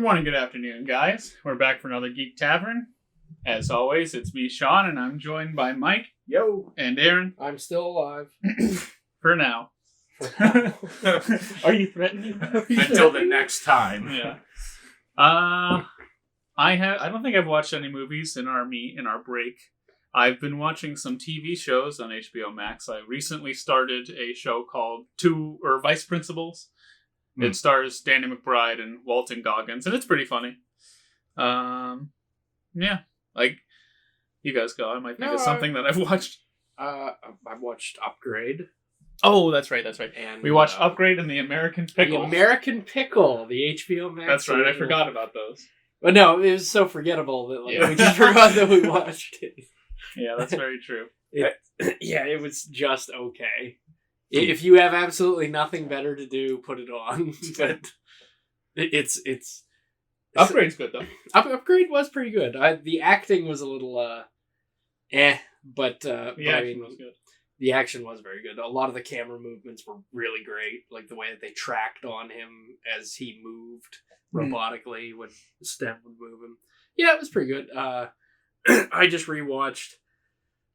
morning, good afternoon, guys. We're back for another Geek Tavern. As always, it's me, Shawn, and I'm joined by Mike. Yo. And Aaron. I'm still alive. For now. Are you threatening? Until the next time. Yeah. I don't think I've watched any movies in our break. I've been watching some TV shows on HBO Max. I recently started a show called Vice Principals. It stars Danny McBride and Walton Goggins, and it's pretty funny. Yeah, like you guys go. I might think of something that I've watched. I've watched Upgrade. Oh, that's right. And we watched Upgrade and The American Pickle. The American Pickle, the HBO Max. That's right. I forgot about those. But no, it was so forgettable that we just forgot that we watched it. Yeah, that's very true. It was just okay. If you have absolutely nothing better to do, put it on. But it's Upgrade's good though. Upgrade was pretty good. The acting was a little but the action was good. The action was very good. A lot of the camera movements were really great, like the way that they tracked on him as he moved robotically when the stem would move him. Yeah, it was pretty good. I just rewatched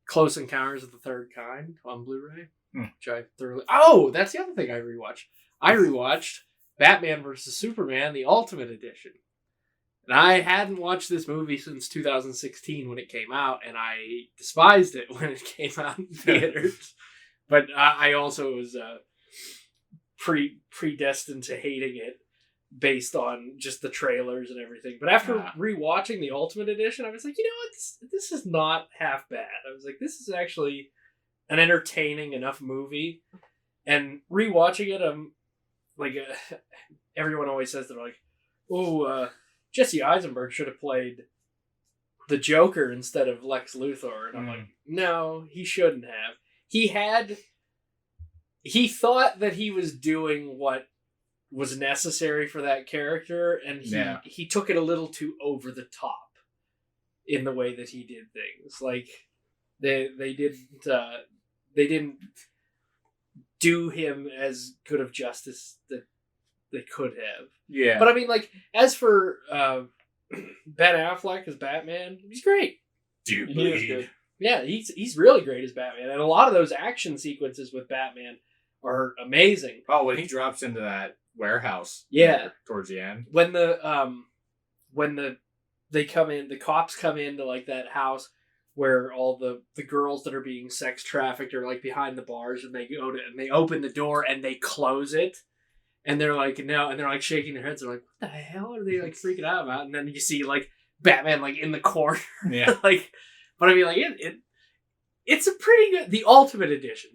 Close Encounters of the Third Kind on Blu-ray. Which I thoroughly... Oh, that's the other thing I rewatched. I rewatched Batman vs. Superman, the Ultimate Edition. And I hadn't watched this movie since 2016 when it came out, and I despised it when it came out in theaters. But I also was predestined to hating it based on just the trailers and everything. But after rewatching the Ultimate Edition, I was like, you know what? This is not half bad. I was like, this is actually an entertaining enough movie. And rewatching it, I'm like, everyone always says they're like, oh, Jesse Eisenberg should have played the Joker instead of Lex Luthor. And I'm like, no, he shouldn't have. He thought that he was doing what was necessary for that character, and he took it a little too over the top in the way that he did things. Like they didn't do him as good of justice that they could have. Yeah. But I mean, like, as for Ben Affleck as Batman, he's great. Dude, he is good. Yeah, he's really great as Batman, and a lot of those action sequences with Batman are amazing. Oh, when he drops into that warehouse, towards the end, when they come in, the cops come into like that house where all the girls that are being sex trafficked are like behind the bars, and they open the door and they close it, and they're like no, and they're like shaking their heads. They're like, what the hell are they like freaking out about? And then you see like Batman like in the corner, like. But I mean, like it's a pretty good. The Ultimate Edition.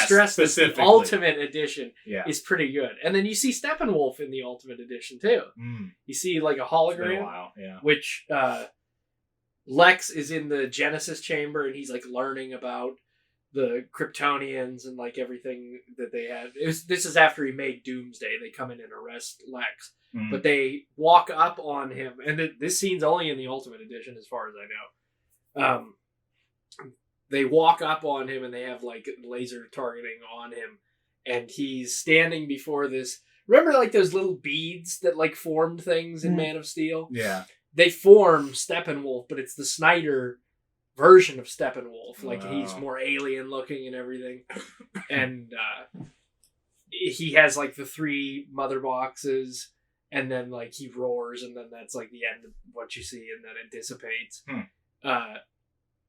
Stress this, the Ultimate Edition is pretty good. And then you see Steppenwolf in the Ultimate Edition too. You see like a hologram, which Lex is in the Genesis chamber, and he's like learning about the Kryptonians and like everything that they had. This is after he made Doomsday. They come in and arrest Lex, but they walk up on him, and this scene's only in the Ultimate Edition as far as I know. They walk up on him and they have like laser targeting on him, and he's standing before this. Remember like those little beads that like formed things in Man of Steel? Yeah. They form Steppenwolf, but it's the Snyder version of Steppenwolf. Like he's more alien looking and everything. And he has like the 3 mother boxes, and then like he roars, and then that's like the end of what you see, and then it dissipates.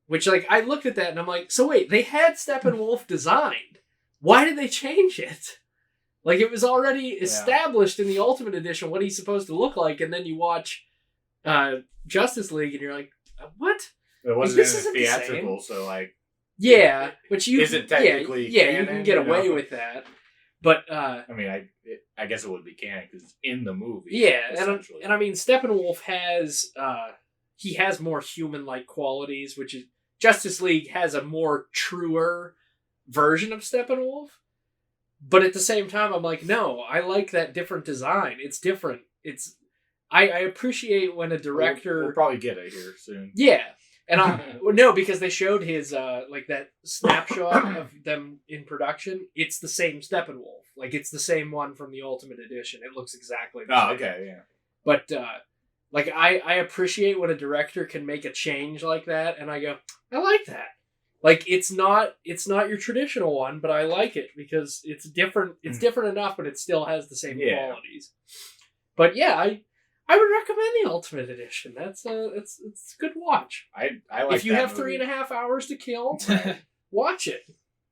Which, like, I looked at that and I'm like, so wait, they had Steppenwolf designed. Why did they change it? Like, it was already established in the Ultimate Edition what he's supposed to look like, and then you watch Justice League and you're like, what? It wasn't in the theatrical, so like... Yeah, but you... Is it technically canon, you can get away with that. But... I mean, I guess it would be canon because it's in the movie. Yeah, and I mean, Steppenwolf has... he has more human-like qualities, which is... Justice League has a more truer version of Steppenwolf. But at the same time, I'm like, no, I like that different design. It's different. I appreciate when a director... We'll probably get it here soon. Yeah. And no, because they showed his, like that snapshot of them in production. It's the same Steppenwolf. Like, it's the same one from the Ultimate Edition. It looks exactly the same. Okay, yeah. But like I appreciate when a director can make a change like that, and I go, I like that. Like it's not your traditional one, but I like it because it's different. It's different enough, but it still has the same qualities. But yeah, I would recommend the Ultimate Edition. It's a good watch. I like. If you have movie. 3.5 hours to kill, watch it.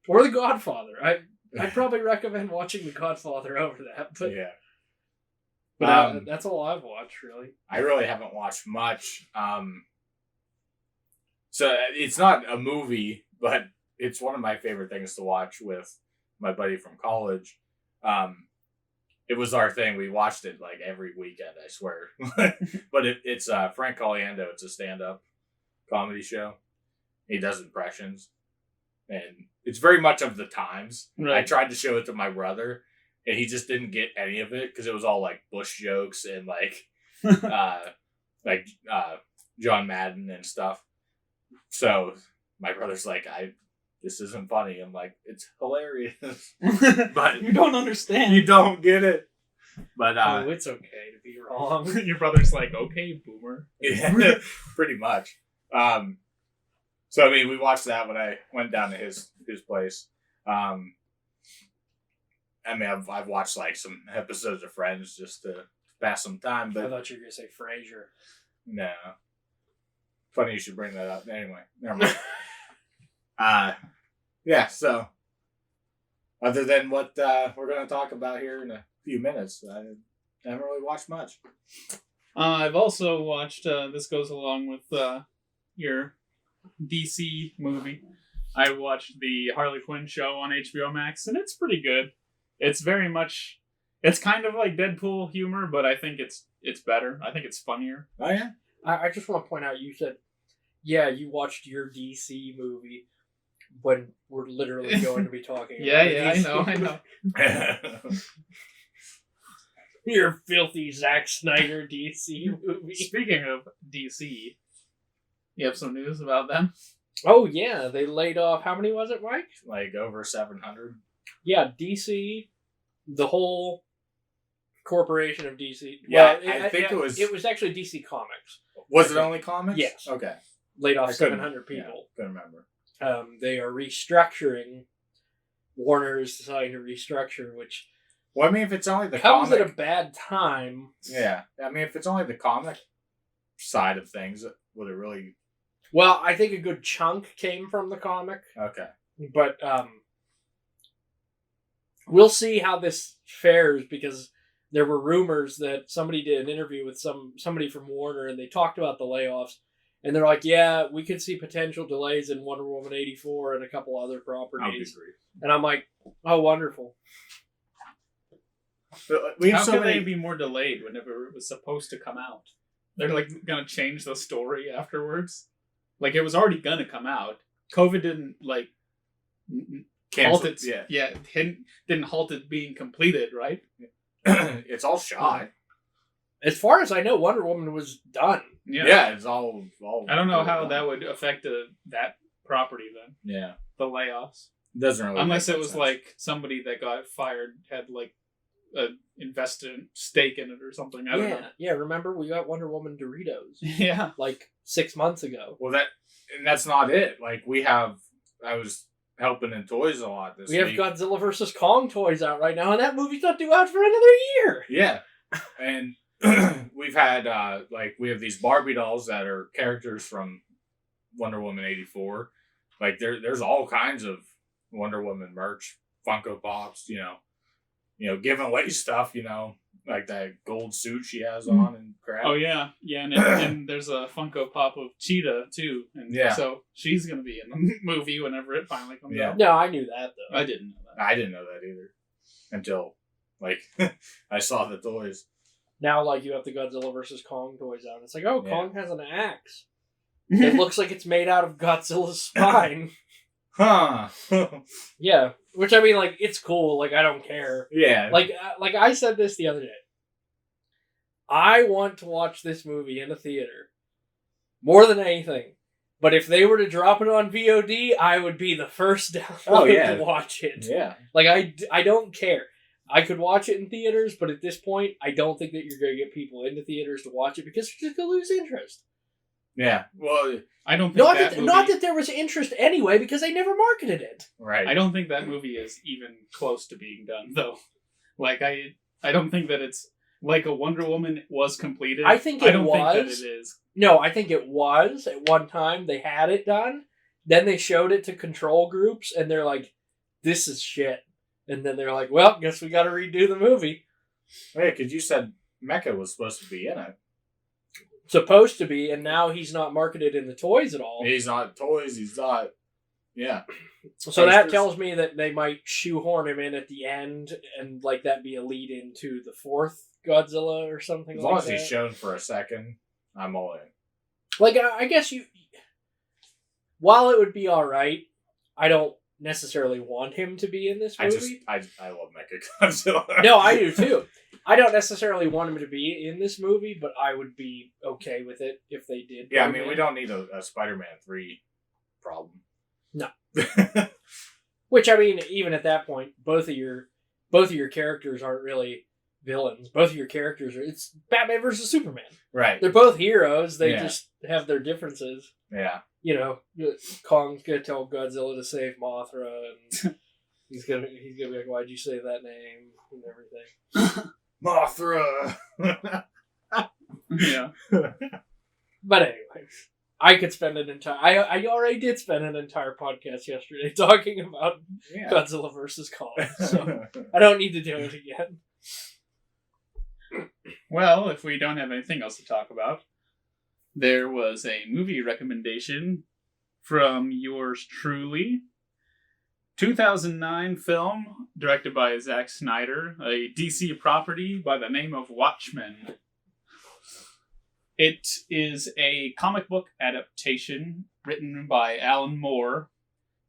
Or The Godfather. I'd probably recommend watching The Godfather over that. But yeah. But that's all I've watched, really. I really haven't watched much. So it's not a movie, but it's one of my favorite things to watch with my buddy from college. It was our thing. We watched it like every weekend, I swear. But it's Frank Caliendo. It's a stand-up comedy show. He does impressions. And it's very much of the times. Right. I tried to show it to my brother, and he just didn't get any of it because it was all like Bush jokes and like John Madden and stuff. So my brother's like, this isn't funny. I'm like, it's hilarious. But you don't understand. You don't get it. But it's okay to be wrong. Your brother's like, okay, boomer. Yeah, pretty much. So I mean, we watched that when I went down to his place. I mean, I've watched like some episodes of Friends just to pass some time. But I thought you were gonna say Frasier. No. Funny you should bring that up. Anyway, never mind. Yeah. So, other than what we're going to talk about here in a few minutes, I haven't really watched much. I've also watched. This goes along with your DC movie. I watched the Harley Quinn show on HBO Max, and it's pretty good. It's very much. It's kind of like Deadpool humor, but I think it's better. I think it's funnier. Oh yeah. I just want to point out, you said, yeah, you watched your DC movie when we're literally going to be talking about I know. Your filthy Zack Snyder DC movie. Speaking of DC, you have some news about them? Oh, yeah. They laid off, how many was it, Mike? Like over 700. Yeah, DC, the whole corporation of DC. Yeah, well, I think it was actually DC Comics. Was it only comics? Yes. Okay. Laid off 700 people. Yeah, couldn't remember. They are restructuring. Warner is deciding to restructure, which... Well, I mean, if it's only the comes comic... at a bad time. Yeah. I mean, if it's only the comic side of things, would it really... Well, I think a good chunk came from the comic. Okay. But we'll see how this fares, because there were rumors that somebody did an interview with somebody from Warner, and they talked about the layoffs, and they're like, yeah, we could see potential delays in Wonder Woman 84 and a couple other properties. And I'm like, oh, wonderful. How could they be more delayed whenever it was supposed to come out? They're like going to change the story afterwards? Like, it was already going to come out. COVID didn't, like, halt it. Yeah, didn't halt it being completed, right? It's all shot. As far as I know, Wonder Woman was done. Yeah, it's all I don't know how that would affect that property then. Yeah. The layoffs. Doesn't really. Unless it was sense. Like somebody that got fired had like a invested stake in it or something. I don't know. Yeah, remember we got Wonder Woman Doritos. Yeah. Like 6 months ago. Well, that's not it. Like I was helping in toys a lot this week. We have Godzilla vs. Kong toys out right now, and that movie's not due out for another year. Yeah. And we've had, we have these Barbie dolls that are characters from Wonder Woman 84. Like, there's all kinds of Wonder Woman merch, Funko Pops, giving away stuff, like that gold suit she has on and crap. Oh, yeah. Yeah, and there's a Funko Pop of Cheetah, too. And so she's going to be in the movie whenever it finally comes out. No, I knew that, though. I didn't know that. I didn't know that either. Until, I saw the toys. Now, you have the Godzilla vs. Kong toys out. It's like, oh, Kong has an axe. It looks like it's made out of Godzilla's spine. Huh. Yeah. Which, I mean, it's cool. I don't care. Yeah. Like I said this the other day. I want to watch this movie in a theater. More than anything. But if they were to drop it on VOD, I would be the first download to watch it. Yeah. I don't care. I could watch it in theaters, but at this point, I don't think that you're going to get people into theaters to watch it because you're just going to lose interest. Yeah. Well, I don't think Not that there was interest anyway, because they never marketed it. right. I don't think that movie is even close to being done, though. Like, I don't think that it's like a Wonder Woman was completed. I think I don't was. think that it is. No, I think it was. At one time, they had it done. Then they showed it to control groups, and they're like, this is shit. And then they're like, well, guess we got to redo the movie. Yeah, because you said Mecha was supposed to be in it. Supposed to be, and now he's not marketed in the toys at all. He's not toys. He's not. Yeah. So that tells me that they might shoehorn him in at the end, and like that be a lead into the fourth Godzilla or something like that. As long as he's shown for a second, I'm all in. Like, I guess while it would be all right, I don't necessarily want him to be in this movie. I love Mechagodzilla. No, I do too. I don't necessarily want him to be in this movie, but I would be okay with it if they did. Yeah, I mean, we don't need a Spider-Man 3 problem. No. Which, I mean, even at that point, both of your characters aren't really villains. Both of your characters it's Batman versus Superman. Right. They're both heroes. They just have their differences. Yeah. You know, Kong's gonna tell Godzilla to save Mothra, and he's gonna be like, "Why'd you say that name?" and everything. Mothra. Yeah. But anyways, I could spend an entire. I already did spend an entire podcast yesterday talking about Godzilla versus Kong, so I don't need to do it again. Well, if we don't have anything else to talk about, there was a movie recommendation from yours truly. 2009 film directed by Zack Snyder, a DC property by the name of Watchmen. It is a comic book adaptation written by Alan Moore.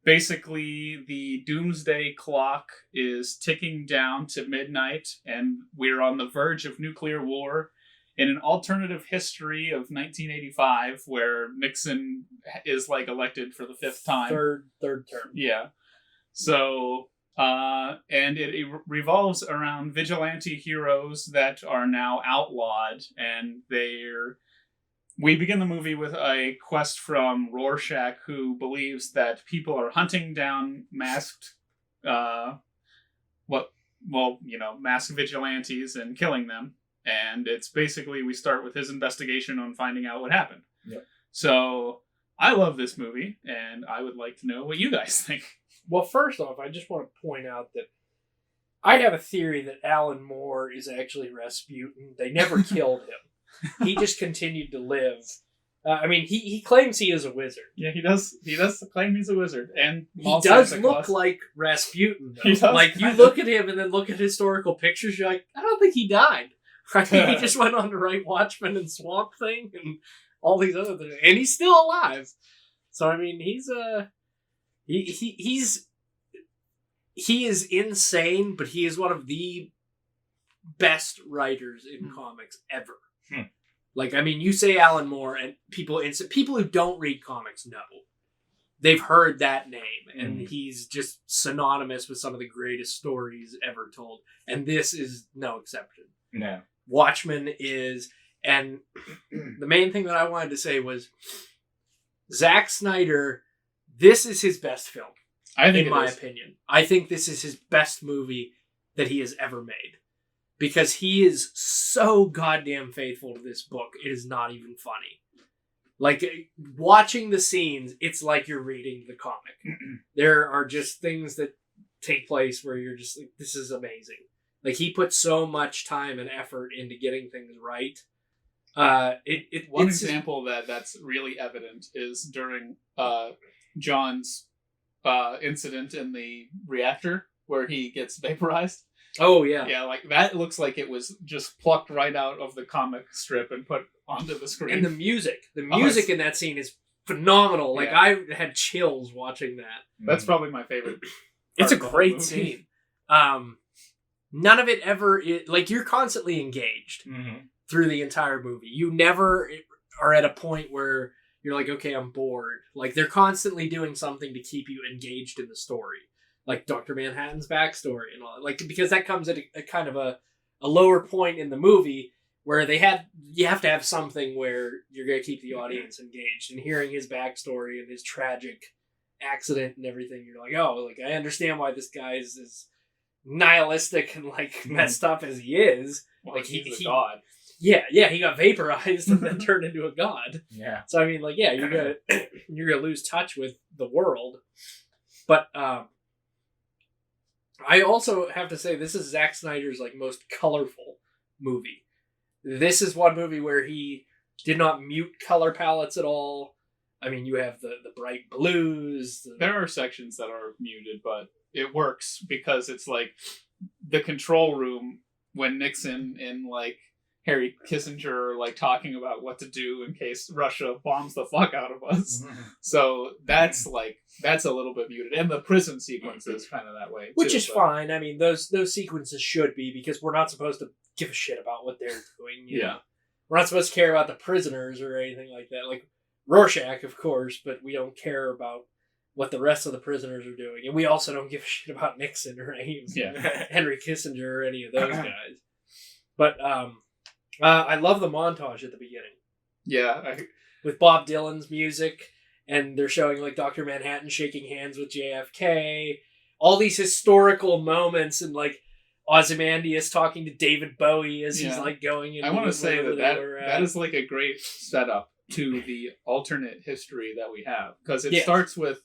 Basically, the doomsday clock is ticking down to midnight, and we're on the verge of nuclear war in an alternative history of 1985, where Nixon is like elected for the fifth time. Third term. Yeah. So, and it revolves around vigilante heroes that are now outlawed, and we begin the movie with a quest from Rorschach, who believes that people are hunting down masked, masked vigilantes and killing them. And it's basically, we start with his investigation on finding out what happened. Yep. So, I love this movie, and I would like to know what you guys think. Well, first off, I just want to point out that I have a theory that Alan Moore is actually Rasputin. They never killed him. He just continued to live. I mean, he claims he is a wizard. Yeah, he does. He does claim he's a wizard, and he does look like Rasputin. Though. He does. Like, you look at him and then look at historical pictures, you're like, I don't think he died. I think he just went on to write Watchmen and Swamp Thing and all these other things, and he's still alive. So I mean, he's he is insane, but he is one of the best writers in comics ever. Like, I mean, you say Alan Moore, and people who don't read comics know. They've heard that name, and he's just synonymous with some of the greatest stories ever told. And this is no exception. No. Watchmen is, and the main thing that I wanted to say was, Zack Snyder, this is his best film. In my opinion. I think this is his best movie that he has ever made. Because he is so goddamn faithful to this book, it is not even funny. Like, watching the scenes, it's like you're reading the comic. There are just things that take place where you're just like, this is amazing. Like, he put so much time and effort into getting things right. One example that's really evident is during John's incident in the reactor where he gets vaporized. Oh, yeah. Yeah, like, that looks like it was just plucked right out of the comic strip and put onto the screen. And the music in that scene is phenomenal. Like, I had chills watching that. That's probably my favorite. It's a great scene. None of it ever, like, you're constantly engaged through the entire movie. You never are at a point where you're like, okay, I'm bored. Like, they're constantly doing something to keep you engaged in the story. like Dr. Manhattan's backstory and all that. Like, because that comes at a kind of a lower point in the movie where you have to have something where you're going to keep the audience engaged, and hearing his backstory and his tragic accident and everything, you're like, oh, like I understand why this guy is as nihilistic and like messed up as he is. Well, like he's a god. Yeah, he got vaporized and then turned into a god. Yeah. So I mean, like, yeah, you're gonna lose touch with the world. But I also have to say this is Zack Snyder's like most colorful movie. This is one movie where he did not mute color palettes at all. I mean, you have the bright blues. There are sections that are muted, but it works because it's like the control room when Nixon and like Harry Kissinger are like talking about what to do in case Russia bombs the fuck out of us. So that's a little bit muted, and the prison sequence is kind of that way too, which is fine. I mean, those sequences should be, because we're not supposed to give a shit about what they're doing. You know? We're not supposed to care about the prisoners or anything like that. Like Rorschach, of course, but we don't care about what the rest of the prisoners are doing, and we also don't give a shit about Nixon or any of Henry Kissinger or any of those guys. But I love the montage at the beginning. Yeah, with Bob Dylan's music, and they're showing like Dr. Manhattan shaking hands with JFK. All these historical moments, and like Ozymandias talking to David Bowie as he's like going in. I want to say that is like a great setup to the alternate history that we have, because it starts with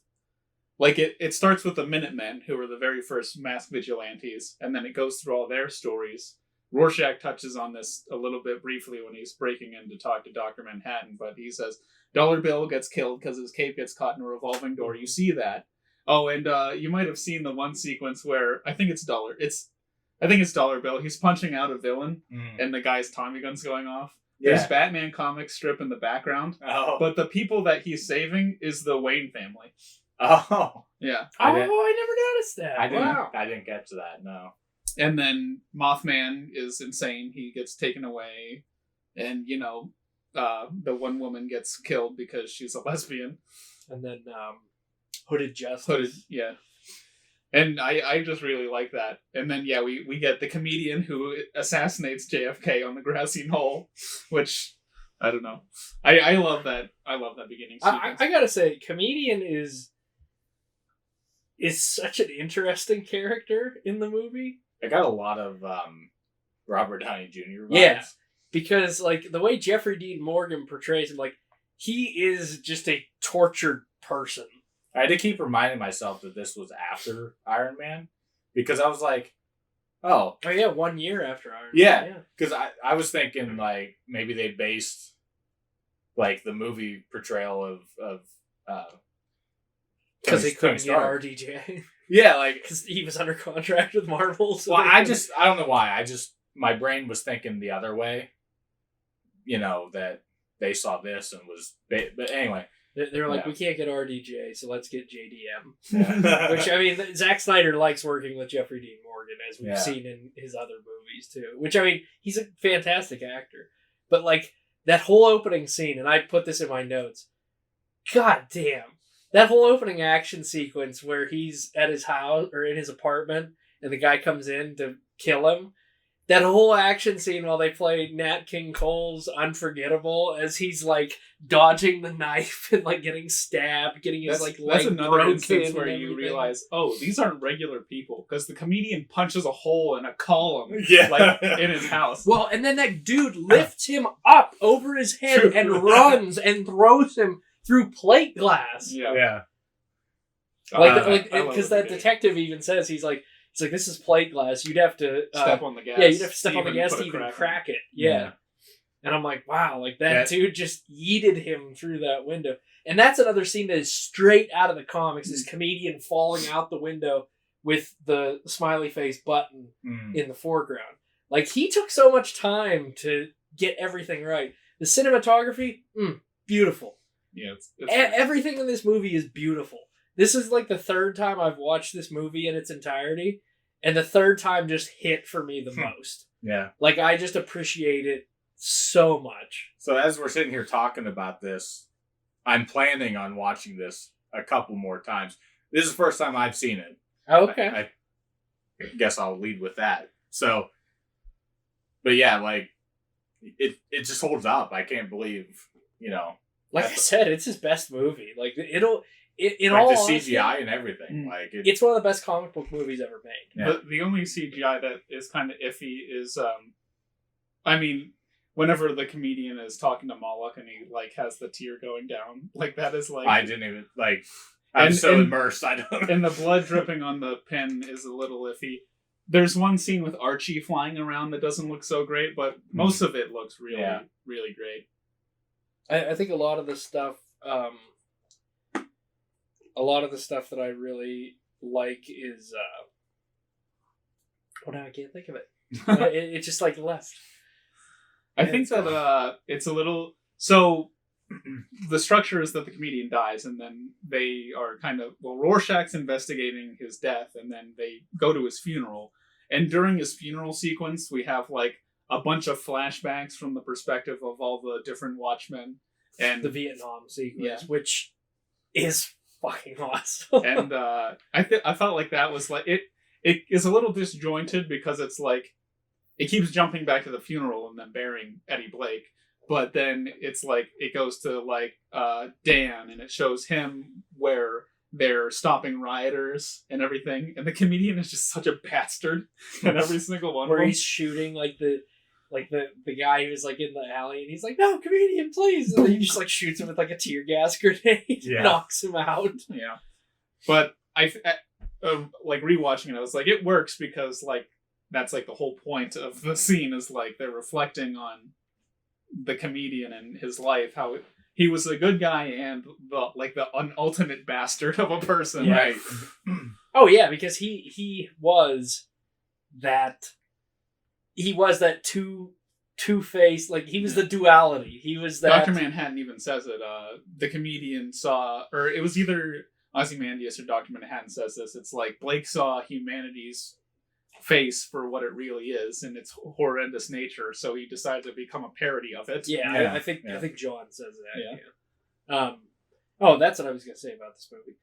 like it starts with the Minutemen, who were the very first masked vigilantes, and then it goes through all their stories. Rorschach touches on this a little bit briefly when he's breaking in to talk to Dr. Manhattan, but he says Dollar Bill gets killed because his cape gets caught in a revolving door. You see that. Oh, and you might have seen the one sequence where I think it's Dollar Bill. He's punching out a villain, and the guy's Tommy gun's going off. Yeah. There's Batman comic strip in the background, but the people that he's saving is the Wayne family. Oh, yeah. I never noticed that. I didn't get to that. No. And then Mothman is insane. He gets taken away, and the one woman gets killed because she's a lesbian. And then Hooded Justice. Yeah. And I just really like that. And then we get the comedian who assassinates JFK on the grassy knoll, which I don't know. I love that. I love that beginning sequence. I gotta say, comedian is such an interesting character in the movie. I got a lot of Robert Downey Jr. vibes. Yeah, because like the way Jeffrey Dean Morgan portrays him, like he is just a tortured person. I had to keep reminding myself that this was after Iron Man, because I was like, oh yeah, 1 year after Iron Man. Yeah, because I was thinking like maybe they based like the movie portrayal of because he couldn't get RDJ. Yeah, like because he was under contract with Marvel. So well, I don't know why. My brain was thinking the other way. That they saw this and was, but anyway, they're like, we can't get RDJ, so let's get JDM. Which I mean, Zack Snyder likes working with Jeffrey Dean Morgan, as we've seen in his other movies too. Which I mean, he's a fantastic actor, but like that whole opening scene, and I put this in my notes. God damn. That whole opening action sequence where he's at his house or in his apartment and the guy comes in to kill him. That whole action scene while they play Nat King Cole's Unforgettable as he's like dodging the knife and like getting stabbed, getting his leg broken. That's another instance where you realize, these aren't regular people, because the comedian punches a hole in a column in his house. Well, and then that dude lifts him up over his head and runs and throws him through plate glass. Yeah. Because that detective even says he's like, this is plate glass. You'd have to step on the gas. Yeah, you'd have to step on the gas to even crack it. Yeah. And I'm like, wow, like that dude just yeeted him through that window. And that's another scene that is straight out of the comics. This comedian falling out the window with the smiley face button in the foreground. Like he took so much time to get everything right. The cinematography, beautiful. Yeah, everything in this movie is beautiful. This is like the third time I've watched this movie in its entirety, and the third time just hit for me the most. Yeah. Like, I just appreciate it so much. So as we're sitting here talking about this, I'm planning on watching this a couple more times. This is the first time I've seen it. Okay. I guess I'll lead with that. So, but yeah, like it just holds up. I can't believe, Like I said, it's his best movie. Like in like all the honesty, CGI and everything. Like it's one of the best comic book movies ever made. Yeah. But the only CGI that is kind of iffy is, I mean, whenever the comedian is talking to Moloch and he like has the tear going down, like that is like I didn't even like. I'm so immersed. I don't. And the blood dripping on the pen is a little iffy. There's one scene with Archie flying around that doesn't look so great, but most of it looks really, really great. I think a lot of the stuff that I really like is now I can't think of it. It just like left. I think that it's a little so. The structure is that the comedian dies, and then they are Rorschach's investigating his death, and then they go to his funeral. And during his funeral sequence, we have like a bunch of flashbacks from the perspective of all the different Watchmen and the Vietnam sequence, which is fucking awesome. And I felt like that was like it is a little disjointed because it's like it keeps jumping back to the funeral and then burying Eddie Blake. But then it's like it goes to like Dan, and it shows him where they're stopping rioters and everything, and the comedian is just such a bastard in every single one. Where he's shooting the guy who's like in the alley, and he's like, "No, comedian, please!" And then he just like shoots him with like a tear gas grenade, knocks him out. Yeah, but I like rewatching it, I was like, it works because like that's like the whole point of the scene is like they're reflecting on the comedian and his life, how he was a good guy and the ultimate bastard of a person. Yeah. Right. Oh yeah, because he was that two-faced, like he was the duality. He was that. Dr. Manhattan even says it. The comedian saw, or it was either Ozymandias or Dr. Manhattan says this. It's like Blake saw humanity's face for what it really is and its horrendous nature, so he decided to become a parody of it. I think John says that. Oh, that's what I was gonna say about this movie.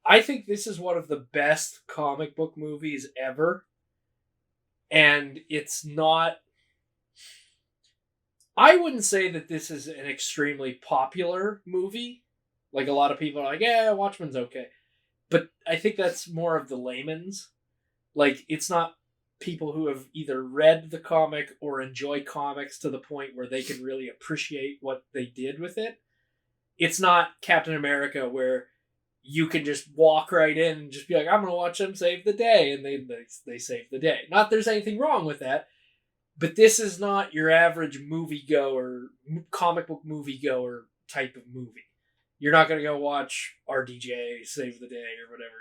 I think this is one of the best comic book movies ever, and it's not. I wouldn't say that this is an extremely popular movie. Like a lot of people are like, yeah, Watchmen's okay, but I think that's more of the layman's. Like, it's not people who have either read the comic or enjoy comics to the point where they can really appreciate what they did with it. It's not Captain America where you can just walk right in and just be like, I'm going to watch them save the day. And they save the day. Not there's anything wrong with that. But this is not your average moviegoer, comic book moviegoer type of movie. You're not going to go watch RDJ save the day or whatever.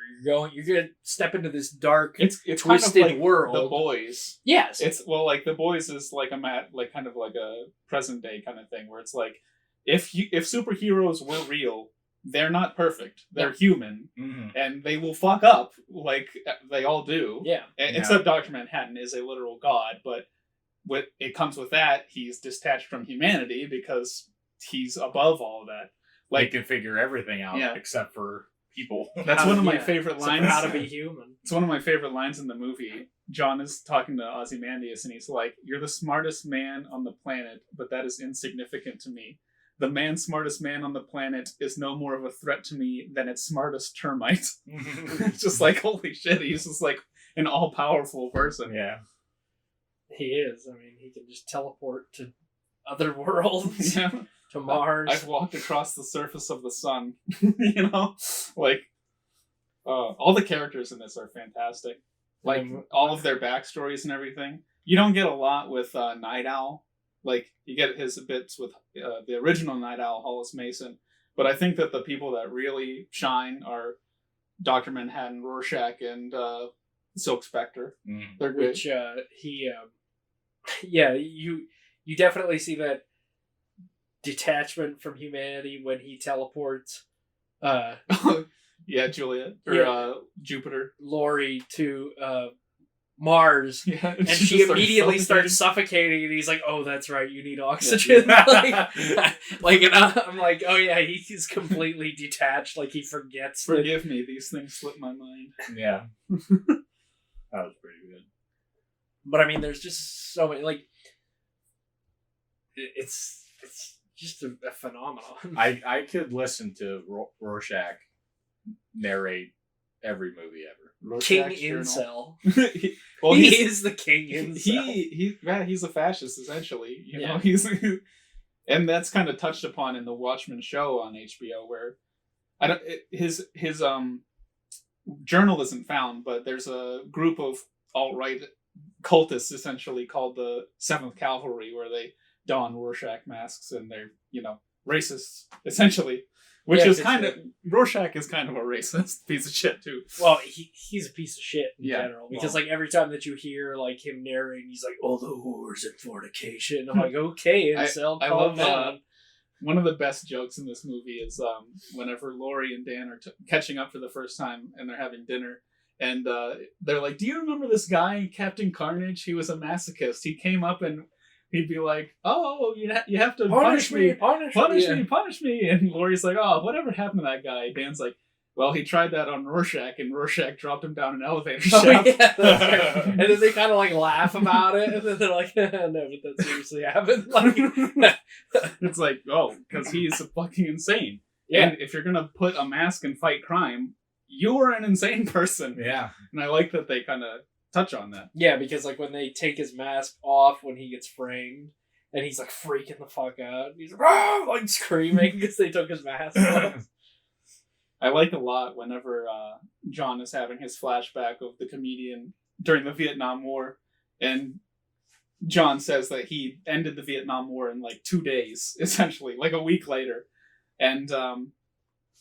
You're going to step into this dark, it's twisted kind of like world. The Boys. Yes. Like The Boys is like kind of like a present day kind of thing where it's like if superheroes were real, they're not perfect. They're human, and they will fuck up like they all do. Yeah. Except Dr. Manhattan is a literal god, but it comes with that, he's detached from humanity because he's above all of that. Like, he can figure everything out except for people. That's one of my favorite lines. How to be human. It's one of my favorite lines in the movie. John is talking to Ozymandias, and he's like, "You're the smartest man on the planet, but that is insignificant to me. The smartest man on the planet is no more of a threat to me than its smartest termite." It's just like, holy shit, he's just like an all-powerful person. Yeah. He is. I mean, he can just teleport to other worlds. Yeah. To Mars. I've walked across the surface of the sun. You know? Like, all the characters in this are fantastic. Like, all of their backstories and everything. You don't get a lot with Night Owl. Like, you get his bits with the original Night Owl, Hollis Mason. But I think that the people that really shine are Dr. Manhattan, Rorschach, and Silk Spectre. They're good. Which, you definitely see that detachment from humanity when he teleports Juliet or Jupiter, Laurie to Mars. Yeah, And she she just immediately starts suffocating, and he's like, "Oh, that's right, you need oxygen." And I'm like, "Oh yeah, he's completely detached. Like he forgets." Forgive me, these things slip my mind. Yeah. That was pretty good. But I mean, there's just so many. Like, it's just a phenomenon. I could listen to Rorschach narrate every movie ever. King Rorschach's journal. Incel. Well, he is the King Incel. He's a fascist essentially. You know, Yeah. he's and that's kind of touched upon in the Watchmen show on HBO, where his journal isn't found, but there's a group of alt-right cultists essentially called the 7th Cavalry, where they don Rorschach masks and they're, you know, racists essentially, which is kind of Rorschach is kind of a racist piece of shit too. Well, he's a piece of shit in Yeah, general, because like every time that you hear like him narrating, he's like, "Oh, the whores and fornication." I'm like, "Okay, Incel, I calm love down." one of the best jokes in this movie is whenever Laurie and Dan are catching up for the first time and they're having dinner, and they're like, "Do you remember this guy, Captain Carnage? He was a masochist. He came up and he'd be like, 'Oh, you have to punish me, punish me.'" And Laurie's like, "Oh, whatever happened to that guy?" Dan's like, "Well, he tried that on Rorschach, and Rorschach dropped him down an elevator shaft." Oh, yeah, that's right. And then they kind of like laugh about it, and then they're like, "No, but that seriously happened." Like, It's like, oh, because he's fucking insane. yeah, And if you're gonna put a mask and fight crime, you are an insane person. Yeah. And I like that they kind of touch on that. yeah, because like when they take his mask off when he gets framed, and he's like freaking the fuck out, he's like, "Ah!" like screaming because they took his mask off. I like a lot whenever John is having his flashback of the comedian during the Vietnam War, and John says that he ended the Vietnam War in like 2 days, essentially, like a week later. And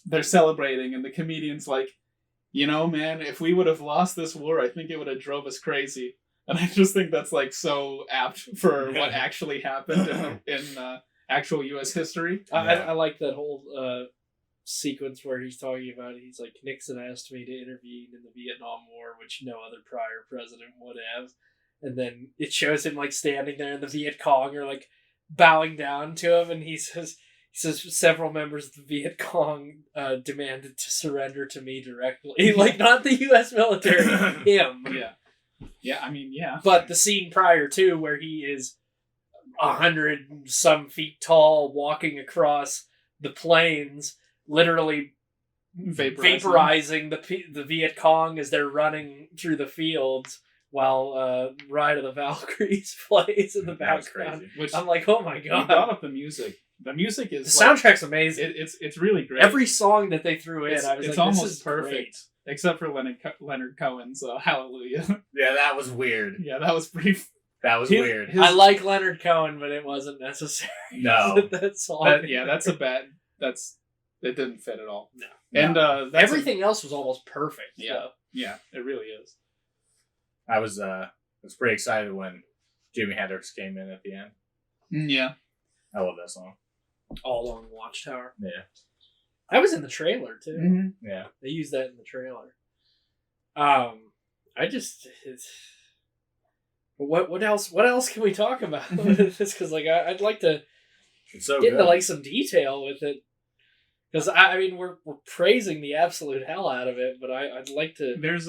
they're celebrating, and the comedian's like, "You know, man, if we would have lost this war, I think it would have drove us crazy." And I just think that's like so apt for what actually happened in actual U.S. history. I like that whole sequence where he's talking about, he's like, "Nixon asked me to intervene in the Vietnam War, which no other prior president would have." And then it shows him like standing there, and the Viet Cong are like bowing down to him, and he says several members of the Viet Cong demanded to surrender to me directly. Like, not the U.S. military, him. Yeah. Yeah, I mean, yeah. But the scene prior to, where he is 100 some feet tall, walking across the plains, literally vaporizing the Viet Cong as they're running through the fields, while Ride of the Valkyries plays in the background. Which, I'm like, oh my you god. brought up the music. The music is The soundtrack's amazing. It's really great. Every song that they threw in, it's I was like, almost this is perfect. great. Except for Leonard Cohen's Hallelujah. Yeah, that was weird. Yeah, that was pretty... That was weird. I like Leonard Cohen, but it wasn't necessary. No. that song. That's a bad... It didn't fit at all. No. And everything else was almost perfect. Yeah. So. Yeah, it really is. I was pretty excited when Jimi Hendrix came in at the end. Yeah. I love that song. All Along the Watchtower. Yeah. That was in the trailer too. Mm-hmm. Yeah. They used that in the trailer. What else can we talk about with this? Because like I'd like to It's so get good. into like some detail with it. Because I mean we're praising the absolute hell out of it, but I'd like to. There's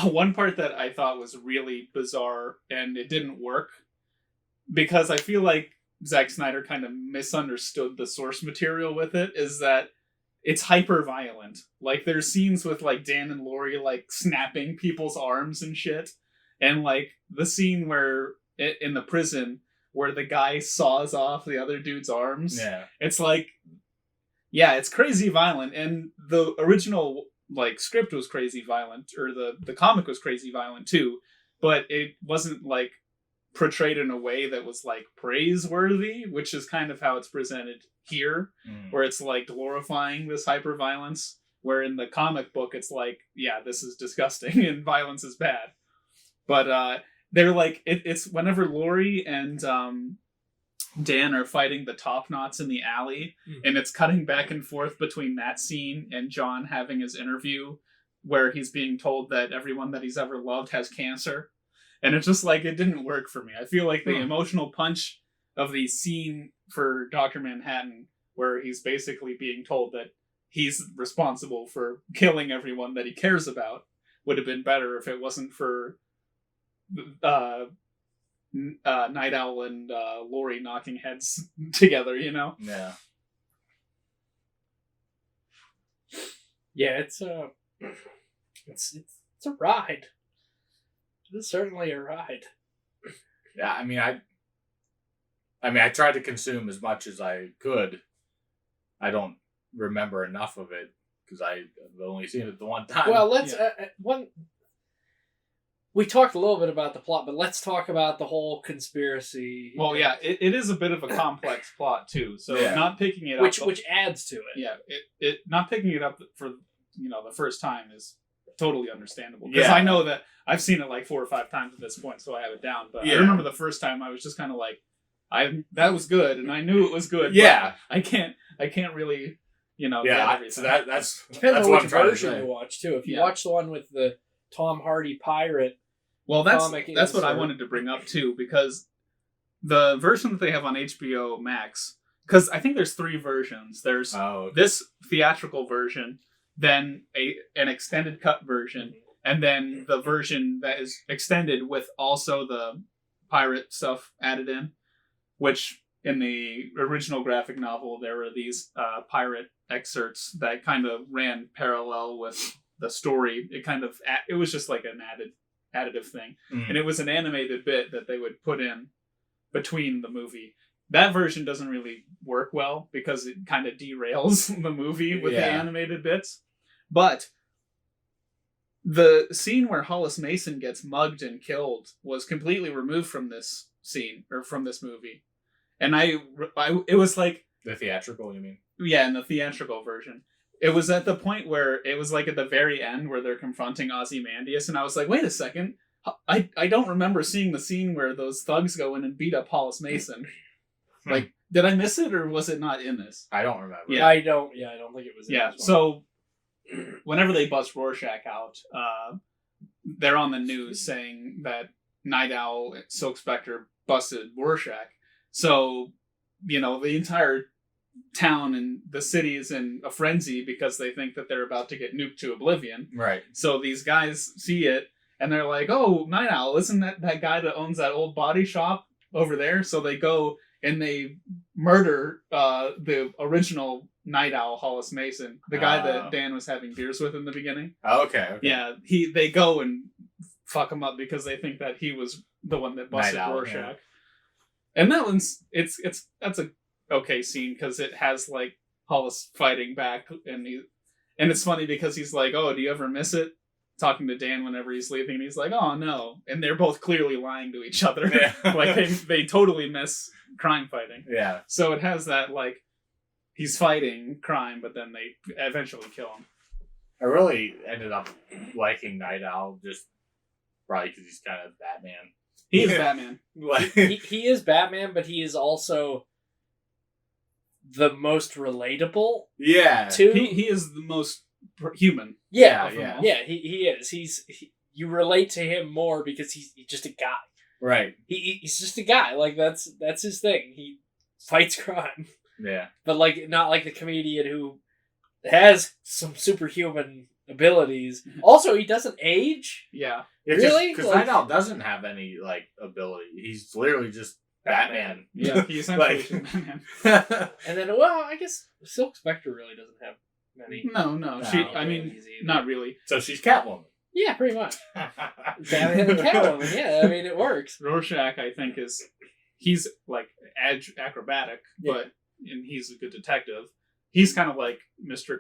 one part that I thought was really bizarre, and it didn't work because I feel like Zack Snyder kind of misunderstood the source material with it, is that it's hyper violent. Like, there's scenes with like Dan and Laurie like snapping people's arms and shit, and like the scene where in the prison where the guy saws off the other dude's arms. Yeah. It's like, yeah, it's crazy violent, and the original like script was crazy violent, or the comic was crazy violent too, but it wasn't like portrayed in a way that was like praiseworthy, which is kind of how it's presented here, where it's like glorifying this hyper violence, where in the comic book it's like, yeah, this is disgusting and violence is bad. But they're like, it's whenever Laurie and Dan are fighting the top knots in the alley, and it's cutting back and forth between that scene and John having his interview where he's being told that everyone that he's ever loved has cancer. And it's just like, it didn't work for me. I feel like the emotional punch of the scene for Dr. Manhattan, where he's basically being told that he's responsible for killing everyone that he cares about, would have been better if it wasn't for Night Owl and Lori knocking heads together, you know? Yeah. Yeah, it's a ride. It's certainly a ride. Yeah, I mean, I tried to consume as much as I could. I don't remember enough of it because I've only seen it the one time. Well, let's we talked a little bit about the plot, but let's talk about the whole conspiracy. Well, yeah, it is a bit of a complex plot too. So not picking it up, which adds to it. Yeah, it not picking it up for the first time is totally understandable, because I know that I've seen it like 4 or 5 times at this point, so I have it down. But I remember the first time I was just kind of like, that was good, and I knew it was good. Yeah, but I can't really, so that's depends on what which version you watch too. If you watch the one with the Tom Hardy pirate, well, that's what I wanted to bring up too, because the version that they have on HBO Max, because I think there's 3 versions. There's this theatrical version, then an extended cut version, and then the version that is extended with also the pirate stuff added in, which in the original graphic novel, there were these pirate excerpts that kind of ran parallel with the story. It was just like an additive thing. And it was an animated bit that they would put in between the movie. That version doesn't really work well because it kind of derails the movie with the animated bits. But the scene where Hollis Mason gets mugged and killed was completely removed from this scene, or from this movie. And it was like... The theatrical, you mean? Yeah, in the theatrical version. It was at the point where it was like at the very end where they're confronting Ozymandias, and I was like, wait a second, I don't remember seeing the scene where those thugs go in and beat up Hollis Mason. Like, did I miss it, or was it not in this? I don't remember. Yeah, I don't think it was in this one. So whenever they bust Rorschach out, they're on the news saying that Night Owl, Silk Spectre, busted Rorschach. So, the entire town and the city is in a frenzy because they think that they're about to get nuked to oblivion. Right. So these guys see it and they're like, oh, Night Owl, isn't that guy that owns that old body shop over there? So they go and they murder the original Night Owl, Hollis Mason, the guy that Dan was having beers with in the beginning. Okay. Yeah, they go and fuck him up because they think that he was the one that busted Rorschach. Yeah. And that one's that's a okay scene because it has like Hollis fighting back, and it's funny because he's like, oh, do you ever miss it? Talking to Dan whenever he's leaving, and he's like, oh no, and they're both clearly lying to each other. Yeah. Like they totally miss crime fighting. Yeah. So it has that, like, he's fighting crime, but then they eventually kill him. I really ended up liking Night Owl just probably because he's kind of Batman. He is Batman. he is Batman, but he is also the most relatable. Yeah. He is the most human. Yeah. He is. You relate to him more because he's just a guy. Right. He's just a guy. Like that's his thing. He fights crime. Yeah. But like not like the comedian who has some superhuman abilities. Also, he doesn't age. Yeah. Really? Because Night Owl doesn't have any like ability. He's literally just Batman. Yeah, he's essentially Batman. And then, well, I guess Silk Spectre really doesn't have many. No. I mean, not really. So she's Catwoman. Yeah, pretty much. Batman and Catwoman. Yeah, I mean, it works. Rorschach, I think, he's like acrobatic, and he's a good detective. He's kind of like Mr.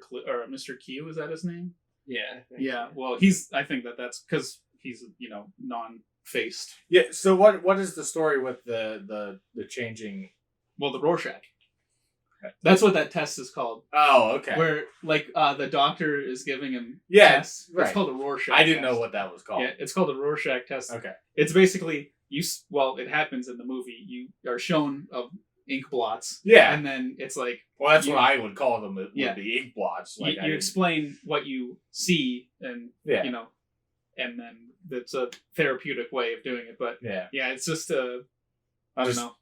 Q. Is that his name? Yeah. Yeah. Well, I think that's because he's non-faced. Yeah. So what is the story with the changing? Well, the Rorschach. That's what that test is called. Oh, okay. Where like the doctor is giving him tests. Right. It's called a Rorschach. I didn't know what that was called. Yeah, it's called a Rorschach test. Okay. It's basically it happens in the movie. You are shown ink blots. Yeah. And then it's like, well, that's what I would call them. Would Yeah. be ink blots. Like you explain what you see, and Yeah. you know, and then it's a therapeutic way of doing it. But yeah, it's just a, I don't Just know.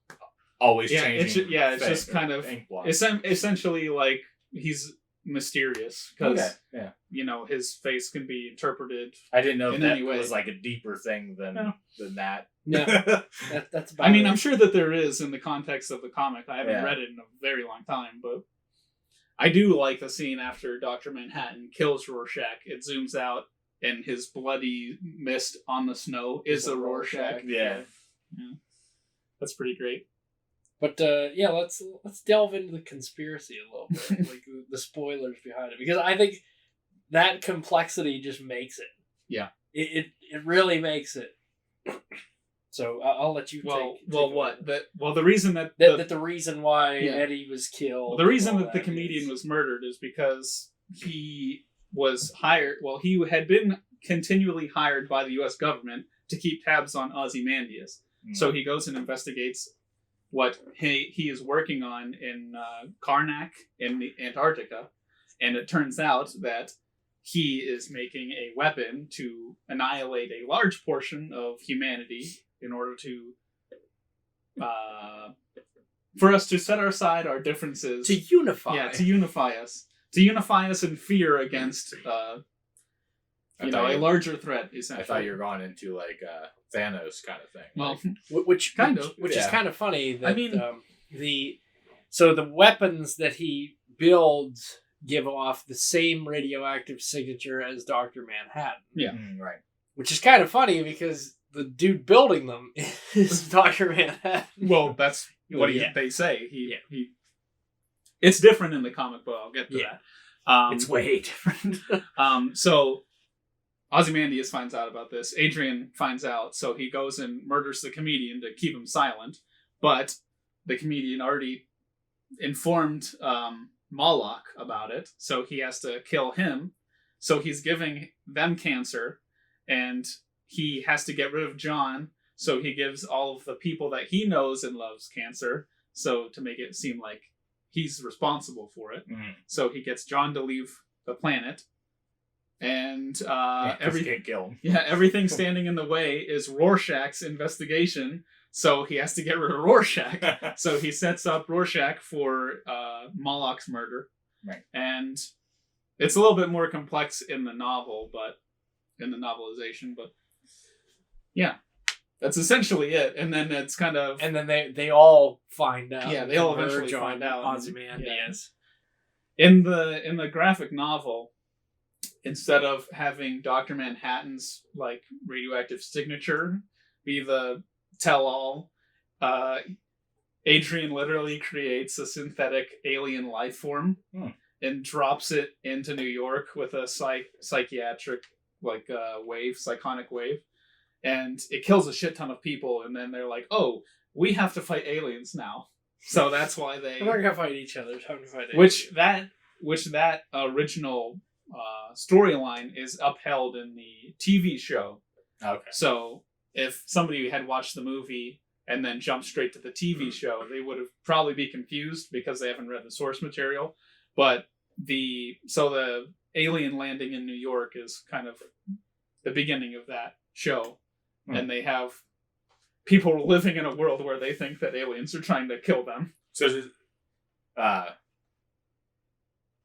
always Yeah, changing. it's just kind of ink blot. essentially like he's mysterious because Okay. Yeah. you know his face can be interpreted. I didn't know In that any way. was like a deeper thing than that. No, that's about I mean, it. I'm sure that there is in the context of the comic. I haven't Yeah. read it in a very long time, but I do like the scene after Dr. Manhattan kills Rorschach. It zooms out, and his bloody mist on the snow is a Rorschach. Yeah. That's pretty great. But let's delve into the conspiracy a little bit, like the spoilers behind it, because I think that complexity just makes it. Yeah, it really makes it. So I'll let you. take what? The reason that the reason why Yeah. Eddie was killed. the reason all that the comedian was murdered is because he was hired. Well, he had been continually hired by the U.S. government to keep tabs on Ozymandias. So he goes and investigates what he is working on in Karnak in the Antarctica, and it turns out that he is making a weapon to annihilate a large portion of humanity in order to for us to set aside our differences, to unify. Yeah, to unify us in fear against a larger threat. Essentially, I thought you were going into like Thanos kind of thing. Well, Which which is yeah. kind of funny. That, I mean- the weapons that he builds give off the same radioactive signature as Dr. Manhattan. Yeah. Right. Which is kind of funny because the dude building them is Dr. Manhattan. well, that's what Yeah. they say. He. It's different in the comic book. I'll get to Yeah. that. It's way different. So Ozymandias finds out about this. Adrian finds out, so he goes and murders the comedian to keep him silent. But the comedian already informed Moloch about it, so he has to kill him. So he's giving them cancer, and he has to get rid of John. So he gives all of the people that he knows and loves cancer, so to make it seem like he's responsible for it. So he gets John to leave the planet. And Can't kill him. everything standing in the way is Rorschach's investigation, so he has to get rid of Rorschach. So he sets up Rorschach for Moloch's murder. Right. And it's a little bit more complex in the novel, but in the novelization, but yeah. That's essentially it. And then it's kind of And then they all find out. Yeah, they all converge eventually on find out. Ozymandias. in the graphic novel, instead of having Dr. Manhattan's like radioactive signature be the tell-all, Adrian literally creates a synthetic alien life form and drops it into New York with a psychiatric psychonic wave, and it kills a shit ton of people. And then they're like, "Oh, we have to fight aliens now." So that's why they. We're not gonna fight each other. It's time to fight aliens. Which that original storyline is upheld in the TV show. Okay. So if somebody had watched the movie and then jumped straight to the TV show, they would have probably be confused because they haven't read the source material. But the alien landing in New York is kind of the beginning of that show. And they have people living in a world where they think that aliens are trying to kill them. So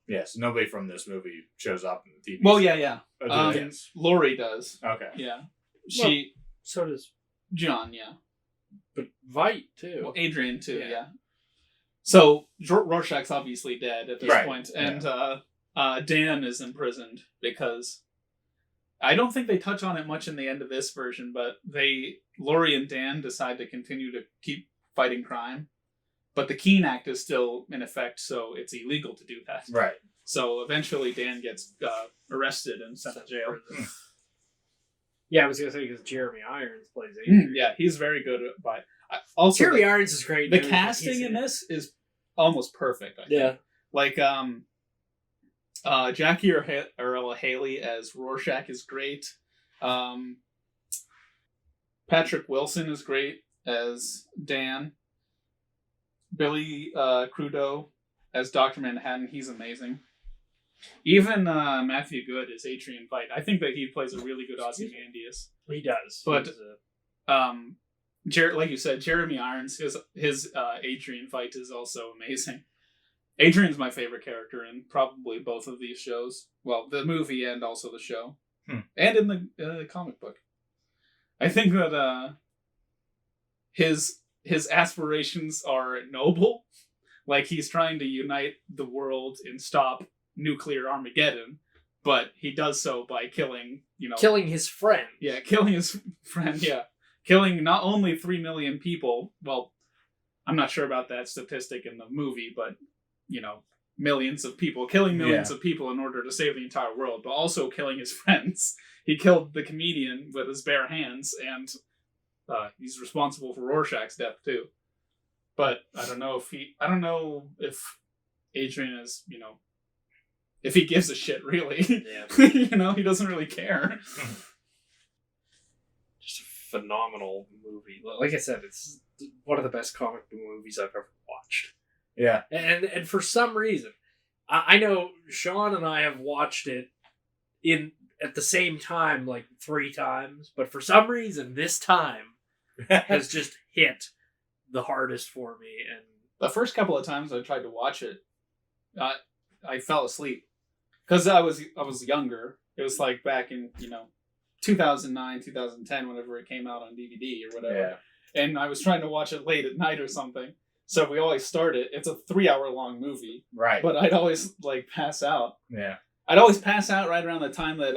yes, nobody from this movie shows up in the TV. Well, show. yeah. Yes. Lori does. Okay. Yeah. So does John, yeah. but Vite too. Well, Adrian too, Yeah. yeah. So Rorschach's obviously dead at this Right. point, and Dan is imprisoned because I don't think they touch on it much in the end of this version, but Lori and Dan decide to continue to keep fighting crime, but the Keene Act is still in effect, so it's illegal to do that. Right. So eventually Dan gets arrested and sent to jail. Yeah, I was gonna say because Jeremy Irons plays Adrian. Yeah, he's very good at also Jeremy Irons is great. the casting in this is almost perfect, I think. Yeah. Like, Jackie Earle Haley as Rorschach is great. Patrick Wilson is great as Dan. Billy Crudup as Dr. Manhattan, he's amazing. Even Matthew Good as Adrian Veidt. I think that he plays a really good Ozymandias. He does. But like you said, Jeremy Irons, his Adrian Veidt is also amazing. Adrian's my favorite character in probably both of these shows. Well, the movie and also the show. And in the comic book. I think that his aspirations are noble. Like, he's trying to unite the world and stop nuclear Armageddon, but he does so by killing his friend. Yeah, killing his friend, yeah. Killing not only 3 million people, well, I'm not sure about that statistic in the movie, but, millions of people. Killing millions of people in order to save the entire world, but also killing his friends. He killed the comedian with his bare hands, and he's responsible for Rorschach's death, too. But I don't know if Adrian is, if he gives a shit, really. Yeah. He doesn't really care. Just a phenomenal movie. Like I said, it's one of the best comic book movies I've ever watched. Yeah. And for some reason, I know Shawn and I have watched it at the same time, like 3 times, but for some reason, this time has just hit the hardest for me. And the first couple of times I tried to watch it, I fell asleep because I was younger. It was like back in 2009, 2010, whenever it came out on DVD or whatever. Yeah. And I was trying to watch it late at night or something. So we always start it. It's a 3-hour long movie, right? But I'd always pass out. Yeah, I'd always pass out right around the time that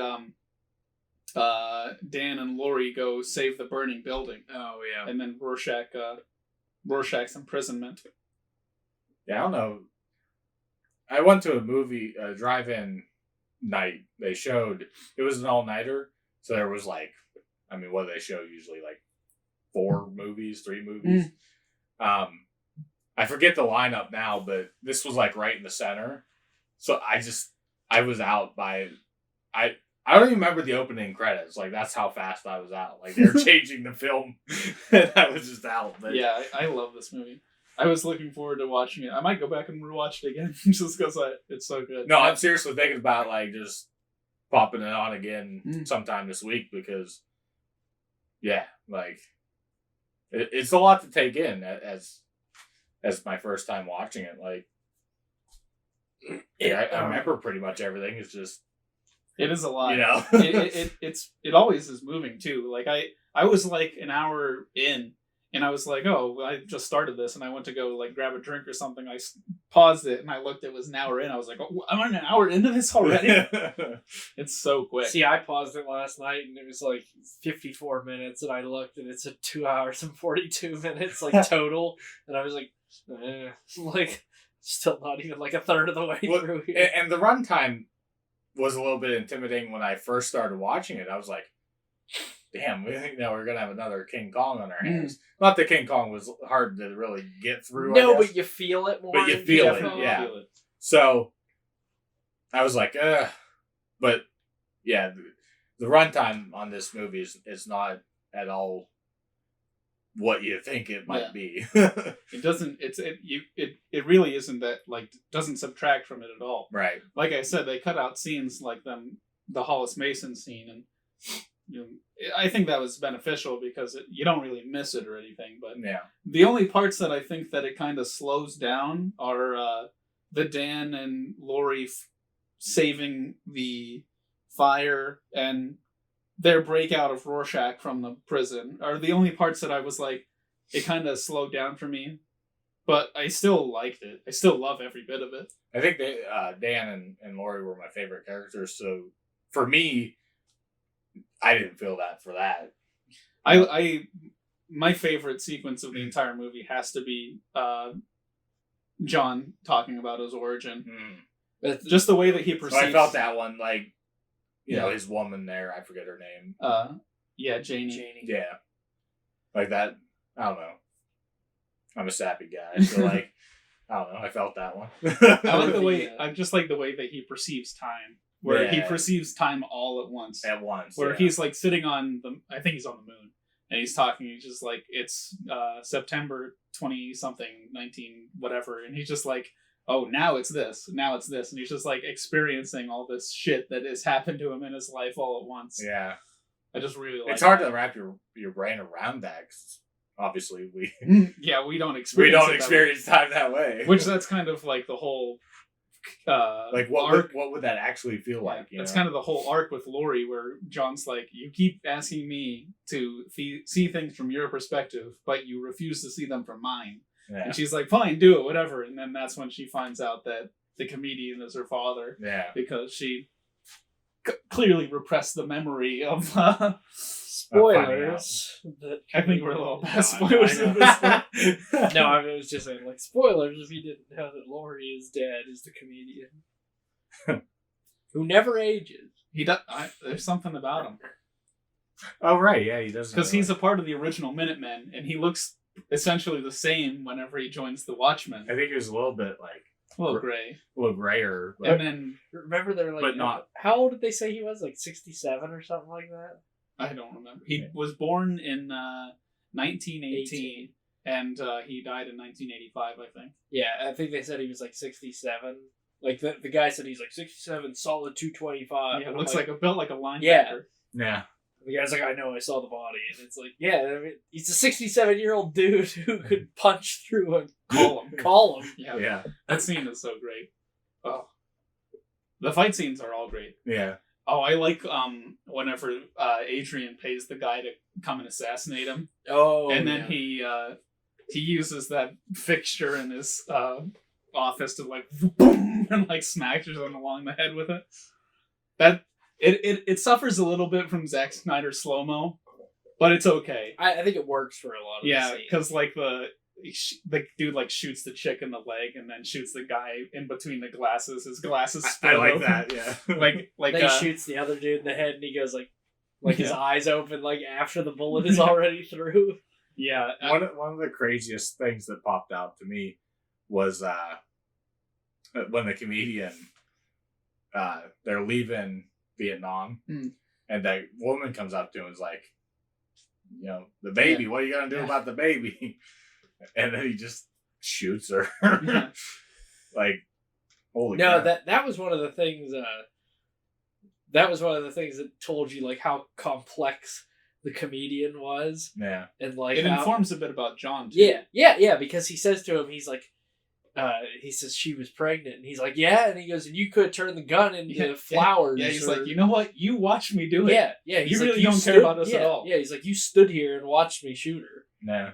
Dan and Lori go save the burning building. Oh yeah, and then Rorschach's imprisonment. Yeah, I don't know. I went to a movie drive-in night. They showed it was an all-nighter, so there was what do they show usually? 4 movies, 3 movies. I forget the lineup now, but this was right in the center. So I was out by I don't even remember the opening credits. That's how fast I was out. They were changing the film, and I was just out. But yeah, I love this movie. I was looking forward to watching it. I might go back and rewatch it again just because it's so good. No, I'm seriously thinking about just popping it on again sometime this week because, yeah, it's a lot to take in as my first time watching it. I remember pretty much everything. It's just it is a lot. It always is moving too. I was an hour in. And I was oh, I just started this, and I went to go grab a drink or something. I paused it, and I looked. It was an hour in. I was oh, I'm an hour into this already. It's so quick. See, I paused it last night, and it was 54 minutes, and I looked, and it's 2 hours and 42 minutes total. And I was still not even a third of the way through here. And the runtime was a little bit intimidating when I first started watching it. I was damn, we think we're gonna have another King Kong on our hands. Not that King Kong was hard to really get through. No, but you feel it more. But you feel it, yeah. Feel it. So I was but yeah, the runtime on this movie is not at all what you think it might be. It doesn't. It really isn't that doesn't subtract from it at all. Right. Like I said, they cut out scenes like the Hollis Mason scene and. I think that was beneficial because you don't really miss it or anything. But yeah, the only parts that I think that it kind of slows down are the Dan and Lori saving the fire and their breakout of Rorschach from the prison are the only parts that I was it kind of slowed down for me. But I still liked it. I still love every bit of it. I think Dan and Lori were my favorite characters. So for me, I didn't feel that for that. My favorite sequence of the entire movie has to be John talking about his origin. Just the way that he perceives. So I felt that one, his woman there. I forget her name. Yeah, Janie. Yeah, that. I don't know. I'm a sappy guy, so I don't know. I felt that one. I just like the way that he perceives time. Where he perceives time all at once. At once. Where he's sitting on I think he's on the moon. and he's talking. He's just like, it's September 20 something, 19 whatever, and he's just like, oh, now it's this, and he's just like experiencing all this shit that has happened to him in his life all at once. Yeah, I just really like. It's hard to wrap your brain around that. 'Cause obviously, we we don't experience time that way. Which that's kind of like the whole like what would that actually feel like? That's kind of the whole arc with Laurie, where John's like, you keep asking me to see things from your perspective, but you refuse to see them from mine. Yeah. And she's like, fine, do it, whatever. And then that's when she finds out that the comedian is her father. Yeah, because she clearly repressed the memory of spoilers. I think we're a little past spoilers of this stuff. No, I mean, it was just saying, like, spoilers if you didn't know that Laurie is dead, is the comedian. Who never ages. He does. There's something about him. Oh, right, yeah, he does. Because he's a part of the original Minutemen, and he looks essentially the same whenever he joins the Watchmen. I think he was a little bit, like... A little gray. A little grayer. But... And then... Remember, they're like... But not... How old did they say he was? Like 67 or something like that? I don't remember. He was born in 1918, and he died in 1985, I think. Yeah, I think they said he was like 67. Like, the guy said he's like 67, solid 225. Yeah, it looks like built like a linebacker. Yeah. The guy's like, I know, I saw the body. And it's like, yeah, I mean, he's a 67-year-old dude who could punch through a column. Yeah. That scene is so great. Oh. The fight scenes are all great. Yeah. Oh, I like whenever Adrian pays the guy to come and assassinate him. Oh, and then he uses that fixture in his office to like boom and like smacks him along the head with it. That it suffers a little bit from Zack Snyder slow mo, but it's okay. I think it works for a lot of the scenes. Because like the dude like shoots the chick in the leg and then shoots the guy in between the glasses. His glasses split I like open. that, yeah. like then he shoots the other dude in the head and he goes like his eyes open like after the bullet is already through. Yeah. One of the craziest things that popped out to me was when the comedian they're leaving Vietnam and that woman comes up to him and is like, you know, the baby, what are you gonna do about the baby? And then he just shoots her. Like, holy crap. that was one of the things that was one of the things that told you like how complex the comedian was. Yeah. And like it informs a bit about John too. Yeah, because he says to him, he's like he says she was pregnant, and he's like, yeah, and he goes, and you could turn the gun into flowers. Yeah, he's like, you know what? You watched me do it. Yeah. He's you really don't care about us at all. Yeah, he's like, you stood here and watched me shoot her. No.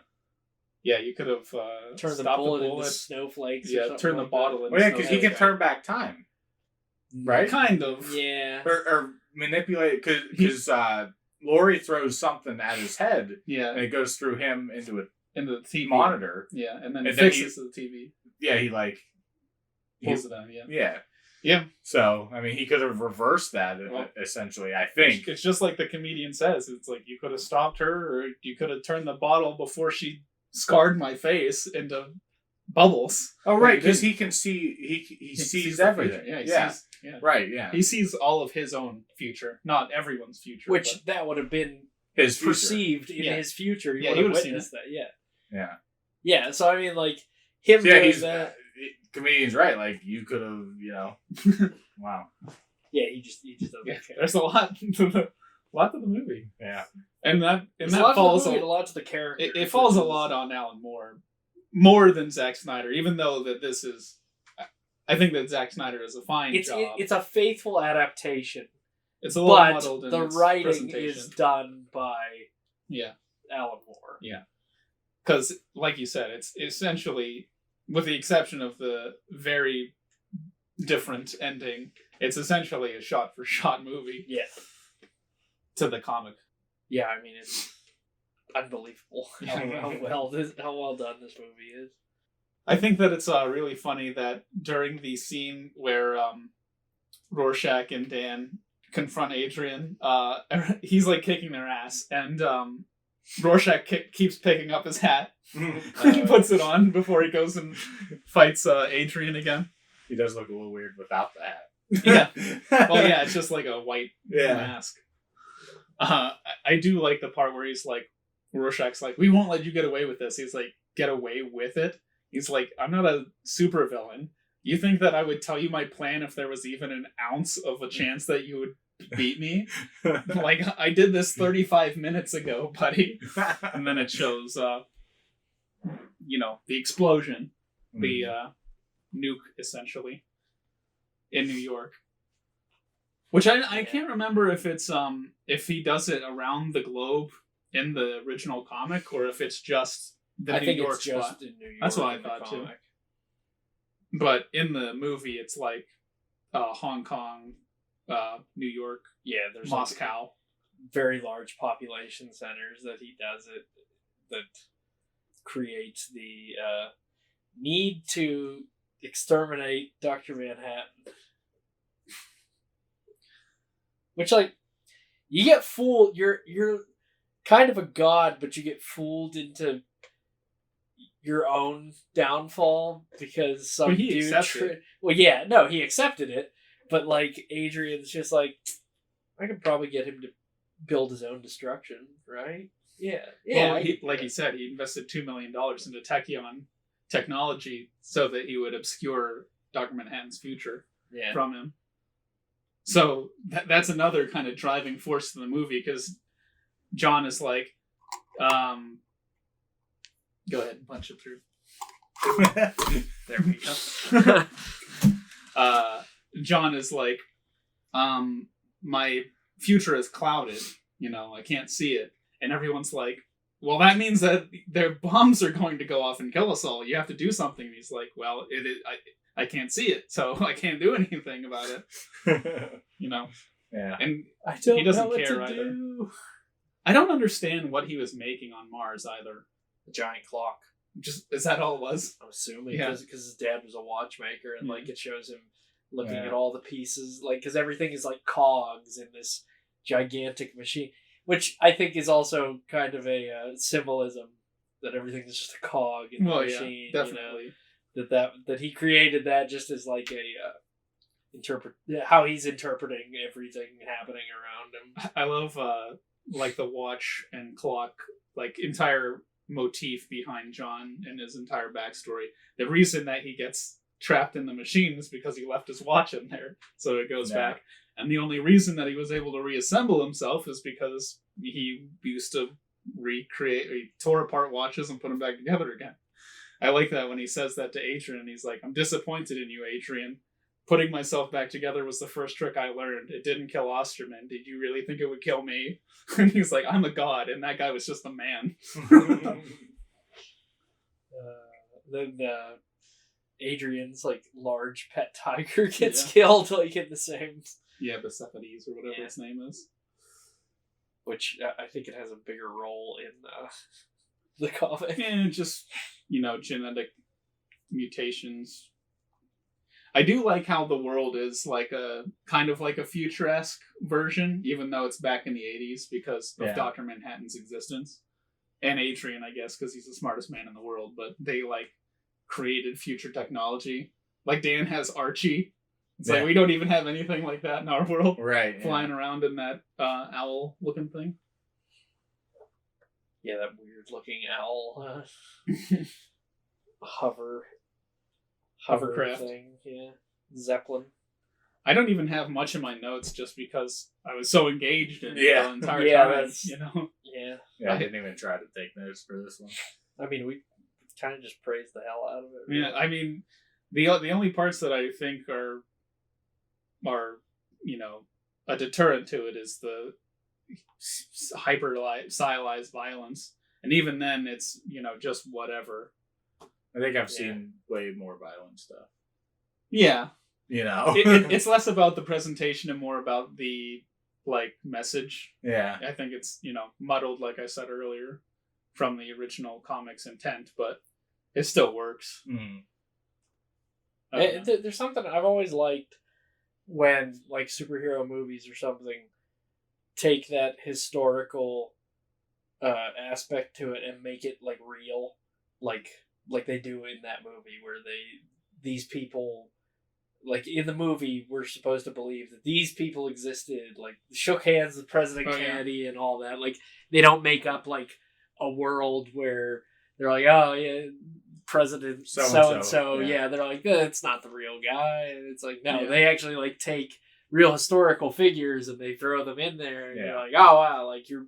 Yeah, you could have turned the bullet into snowflakes. Yeah, turn the bottle into snowflakes. Well, yeah, because he can turn back time, right? Kind of. Yeah. Or manipulate, because Laurie throws something at his head. Yeah. And it goes through him into the TV monitor. Yeah, and then fixes the TV. Yeah, he pulls it out. Yeah. So, I mean, he could have reversed that, essentially, I think. It's just like the comedian says. It's like, you could have stopped her, or you could have turned the bottle before she scarred my face into bubbles. Oh, right, because he can see, he sees everything. Yeah, sees, right, yeah. He sees all of his own future, not everyone's future. Which that would have been his perceived in his future. He would have witnessed that, Yeah. Yeah, so I mean, like, him doing that... Comedian's right, like, you could have, you know... Wow. Yeah, he just doesn't care. There's a lot to the movie. Yeah. And that falls a lot to the character. It falls a lot on Alan Moore, more than Zack Snyder. Even though that this is, I think that Zack Snyder does a fine job. It's a faithful adaptation. It's a little muddled in the its writing presentation. Is done by Alan Moore. Yeah, because like you said, it's essentially, with the exception of the very different ending, it's essentially a shot-for-shot movie. Yeah. To the comic. Yeah, I mean, it's unbelievable how well done this movie is. I think that it's really funny that during the scene where Rorschach and Dan confront Adrian, he's like kicking their ass, and Rorschach keeps picking up his hat. He puts it on before he goes and fights Adrian again. He does look a little weird without the hat. Yeah. Well, yeah, it's just like a white mask. I do like the part where he's like, Rorschach's like, we won't let you get away with this. He's like, get away with it? He's like, I'm not a supervillain. You think that I would tell you my plan if there was even an ounce of a chance that you would beat me? Like, I did this 35 minutes ago, buddy. And then it shows, the explosion, the nuke, essentially, in New York. Which I can't remember if it's if he does it around the globe in the original comic, or if it's just the New York spot. Just in New York. That's what I thought too. But in the movie, it's like Hong Kong, New York, there's Moscow. Like very large population centers that he does it, that creates the need to exterminate Dr. Manhattan. Which, like, you get fooled. You're kind of a god, but you get fooled into your own downfall because some he dude. accepted. He accepted it, but like Adrian's just like, I could probably get him to build his own destruction, right? Yeah. Well, he said, he invested $2 million into Tachyon technology so that he would obscure Dr. Manhattan's future from him. So that's another kind of driving force in the movie, because John is like, go ahead and punch it through. There we go. John is like, my future is clouded. I can't see it. And everyone's like, well, that means that their bombs are going to go off and kill us all. You have to do something. And he's like, well, I can't see it, so I can't do anything about it. Yeah. And he doesn't care either. Do. I don't understand what he was making on Mars either. A giant clock. Just is that all it was? I'm assuming because his dad was a watchmaker, and like it shows him looking at all the pieces, like because everything is like cogs in this gigantic machine, which I think is also kind of a symbolism that everything is just a cog in the machine. Yeah, definitely. That he created that just as like a how he's interpreting everything happening around him. I love like the watch and clock, like entire motif behind John and his entire backstory. The reason that he gets trapped in the machine is because he left his watch in there, so it goes back. And the only reason that he was able to reassemble himself is because he used to recreate, he tore apart watches and put them back together again. I like that when he says that to Adrian. He's like, I'm disappointed in you, Adrian. Putting myself back together was the first trick I learned. It didn't kill Osterman. Did you really think it would kill me? And he's like, I'm a god, and that guy was just a man. Then Adrian's like large pet tiger gets killed like in the same. Yeah, Persepolis or whatever its name is. Which I think it has a bigger role in the comic. And just, genetic mutations. I do like how the world is like a kind of like a futuresque version, even though it's back in the 80s because of Dr. Manhattan's existence. And Adrian, I guess, because he's the smartest man in the world, but they like created future technology. Like Dan has Archie. It's like we don't even have anything like that in our world. Right. Flying around in that owl looking thing. Yeah, that weird looking owl hovercraft thing. Yeah. Zeppelin. I don't even have much in my notes just because I was so engaged in it the entire time. Yeah. I didn't even try to take notes for this one. I mean, we kind of just praised the hell out of it. Really. Yeah, I mean, the only parts that I think are a deterrent to it is the hyper stylized violence, and even then, it's just whatever. I think I've seen way more violent stuff. Yeah, it's less about the presentation and more about the message. Yeah, I think it's muddled, like I said earlier, from the original comic's intent, but it still works. Mm. There's something I've always liked when superhero movies or something take that historical aspect to it and make it real, like they do in that movie where these people, in the movie, we're supposed to believe that these people existed, shook hands with President Kennedy and all that. They don't make up a world where they're like, oh yeah, President so and so, yeah, they're like, it's not the real guy, and it's like, no, they actually like take real historical figures and they throw them in there, and you're like, oh wow, like you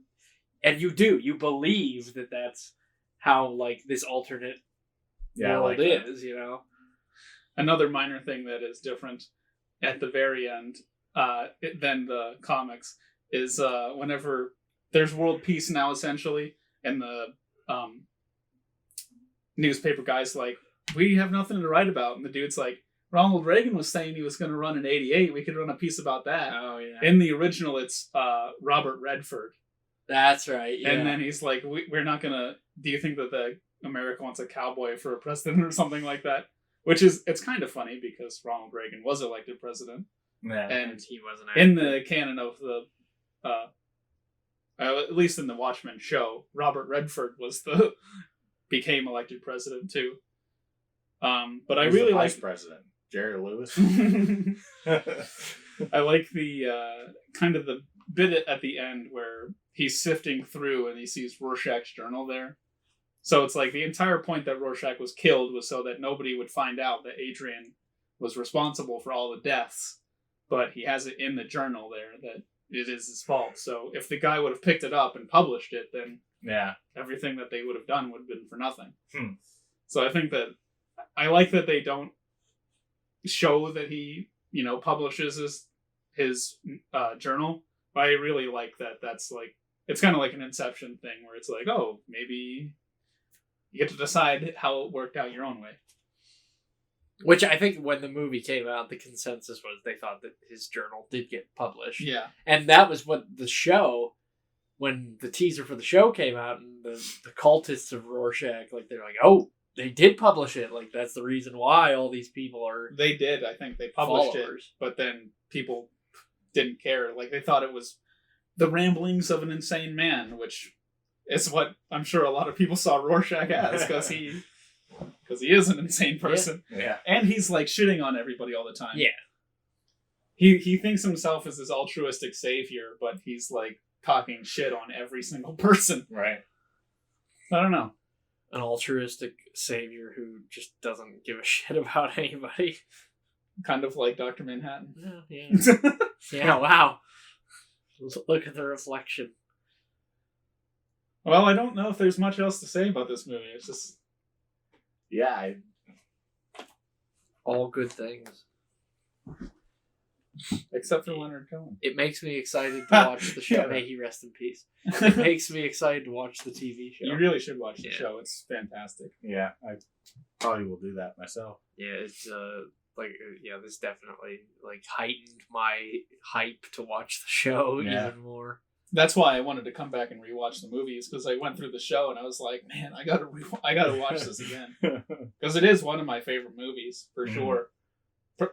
believe that that's how like this alternate world is, you know. Another minor thing that is different at the very end than the comics is whenever there's world peace now, essentially, and the newspaper guy's like, we have nothing to write about, and the dude's like, Ronald Reagan was saying he was going to run in '88. We could run a piece about that. Oh yeah. In the original, it's Robert Redford. That's right. Yeah. And then he's like, we're not gonna. Do you think that America wants a cowboy for a president or something like that? Which is, it's kind of funny because Ronald Reagan was elected president. Yeah. And he wasn't in the canon of the, at least in the Watchmen show, Robert Redford became elected president too. But I really like vice president Jerry Lewis. I like the kind of the bit at the end where he's sifting through and he sees Rorschach's journal there. So it's like the entire point that Rorschach was killed was so that nobody would find out that Adrian was responsible for all the deaths. But he has it in the journal there that it is his fault. So if the guy would have picked it up and published it, then everything that they would have done would have been for nothing. So I think that I like that they don't show that he, publishes his journal. But I really like that. That's like, it's kind of like an Inception thing where it's like, oh, maybe you get to decide how it worked out your own way. Which I think when the movie came out, the consensus was they thought that his journal did get published. Yeah. And that was what the show, when the teaser for the show came out and the cultists of Rorschach, like, they're like, oh, they did publish it. Like, that's the reason why all these people are They did. I think they published followers. It, but then people didn't care. Like, they thought it was the ramblings of an insane man, which is what I'm sure a lot of people saw Rorschach as, because he is an insane person. Yeah. And he's like shitting on everybody all the time. Yeah. He thinks himself as this altruistic savior, but he's like talking shit on every single person. Right. I don't know. An altruistic savior who just doesn't give a shit about anybody. Kind of like Dr. Manhattan. Yeah. Yeah, wow. Look at the reflection. Well, I don't know if there's much else to say about this movie. It's just... Yeah. All good things. Except for Leonard Cohen. It makes me excited to watch the show. May he rest in peace. It makes me excited to watch the TV show. You really should watch the show. It's fantastic. Yeah, I probably will do that myself. Yeah, it's this definitely like heightened my hype to watch the show even more. That's why I wanted to come back and rewatch the movies, because I went through the show and I was like, man, I gotta watch this again, because it is one of my favorite movies for sure.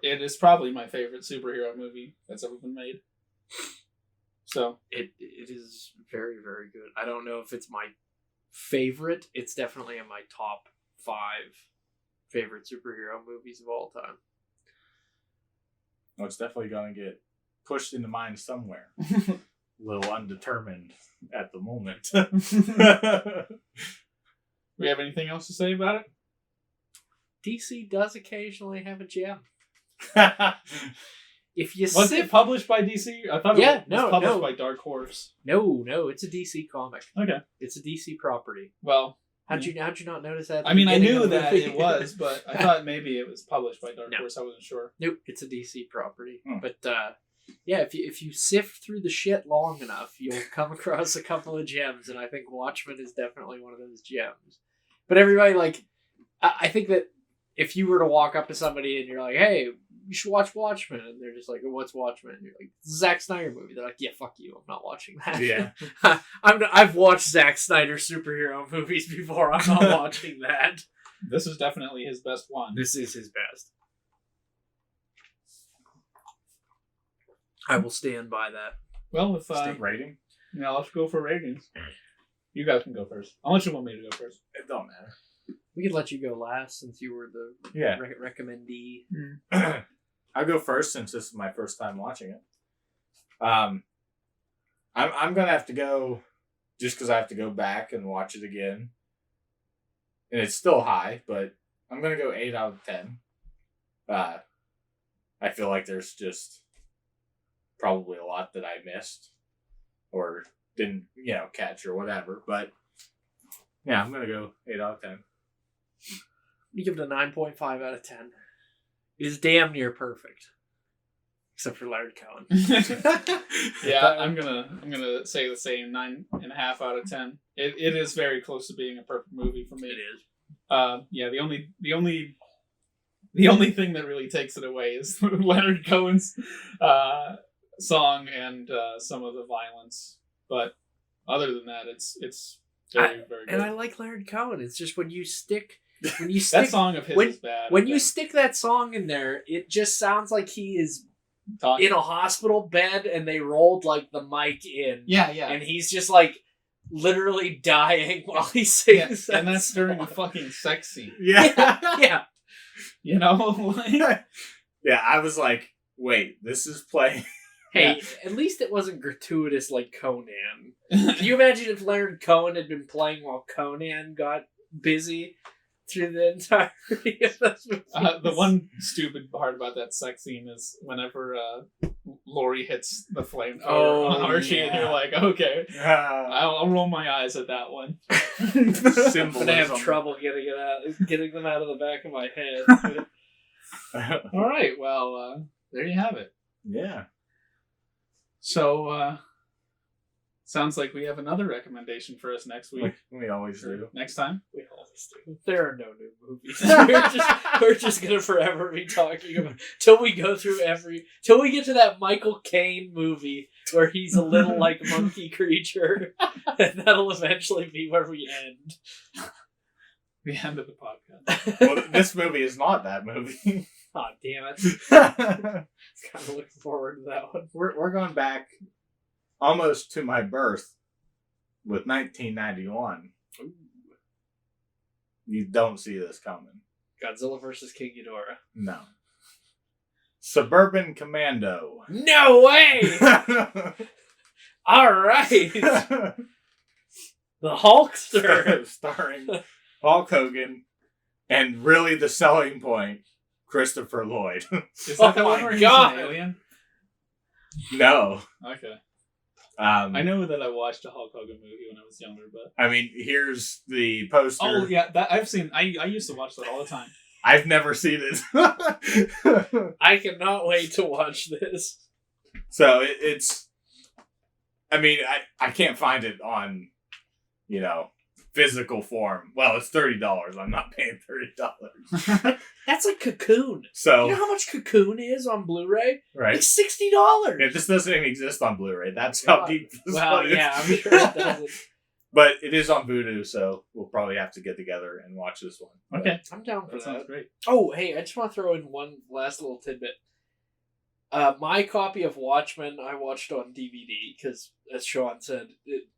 It is probably my favorite superhero movie that's ever been made. So it is very, very good. I don't know if it's my favorite. It's definitely in my top 5 favorite superhero movies of all time. Well, it's definitely going to get pushed into mine somewhere. A little undetermined at the moment. We have anything else to say about it? DC does occasionally have a gem. If you was it published by DC? I thought it was published by Dark Horse. No, it's a DC comic. Okay, it's a DC property. Well, how'd you not notice that? I mean, I knew that it was, but I thought maybe it was published by Dark Horse. I wasn't sure. Nope, it's a DC property. But yeah, if you sift through the shit long enough, you'll come across a couple of gems, and I think Watchmen is definitely one of those gems. But everybody, like, I think that if you were to walk up to somebody and you're like, hey, you should watch Watchmen, and they're just like, what's Watchmen? And you're like, Zack Snyder movie. They're like, yeah, fuck you, I'm not watching that. Yeah. I've watched Zack Snyder superhero movies before. I'm not watching that. This is definitely his best one. This is his best. I will stand by that. Well, if rating? Yeah, let's go for ratings. You guys can go first. Unless you want me to go first. It don't matter. We could let you go last since you were the recommendee. I'll go first since this is my first time watching it. I'm gonna have to go just because I have to go back and watch it again. And it's still high, but I'm going to go 8 out of 10. I feel like there's just probably a lot that I missed or didn't, catch or whatever. But yeah, I'm going to go 8 out of 10. You give it a 9.5 out of 10. It's damn near perfect. Except for Leonard Cohen. Yeah, I'm gonna say the same, 9.5 out of 10. It is very close to being a perfect movie for me. It is. Yeah, the only thing that really takes it away is Leonard Cohen's song and some of the violence. But other than that, it's very very good. And I like Leonard Cohen. It's just when you stick that song of his is bad. When you stick that song in there, it just sounds like he is talking in a hospital bed and they rolled like the mic in. Yeah. And he's just like literally dying while he sings. And that's during a fucking sex scene. Yeah. You know? Yeah, I was like, wait, this is playing. Hey, at least it wasn't gratuitous like Conan. Can you imagine if Leonard Cohen had been playing while Conan got busy through the entirety of those movies? The one stupid part about that sex scene is whenever Laurie hits the flamethrower on Archie, and you're like, okay, I'll roll my eyes at that one. I'm gonna have trouble getting them out of the back of my head. All right, well, there you have it. Yeah. So, sounds like we have another recommendation for us next week. We always do. Next time? We always do. There are no new movies. we're just gonna forever be talking about till we get to that Michael Caine movie where he's a little like monkey creature, and that'll eventually be where we end. The end of the podcast. Well, this movie is not that movie. Oh, damn it. Kind of looking forward to that one. We're going back almost to my birth with 1991. Ooh. You don't see this coming. Godzilla vs. King Ghidorah. No. Suburban Commando. No way! All right. The Hulkster. Starring Hulk Hogan. And really the selling point, Christopher Lloyd. Is that the one where he's an alien? No. Okay. I know that I watched a Hulk Hogan movie when I was younger, but I mean, here's the poster. Oh yeah, that I've seen. I used to watch that all the time. I've never seen it. I cannot wait to watch this. So it's. I mean, I can't find it on, physical form. Well, it's $30. I'm not paying $30. That's like Cocoon. So you know how much Cocoon is on Blu-ray? Right. It's $60. Yeah, this doesn't even exist on Blu-ray. That's how deep this one is. Yeah, I'm sure it doesn't. But it is on Vudu, so we'll probably have to get together and watch this one. Okay. I'm down for That sounds great. Oh, hey, I just want to throw in one last little tidbit. My copy of Watchmen I watched on DVD, because as Shawn said,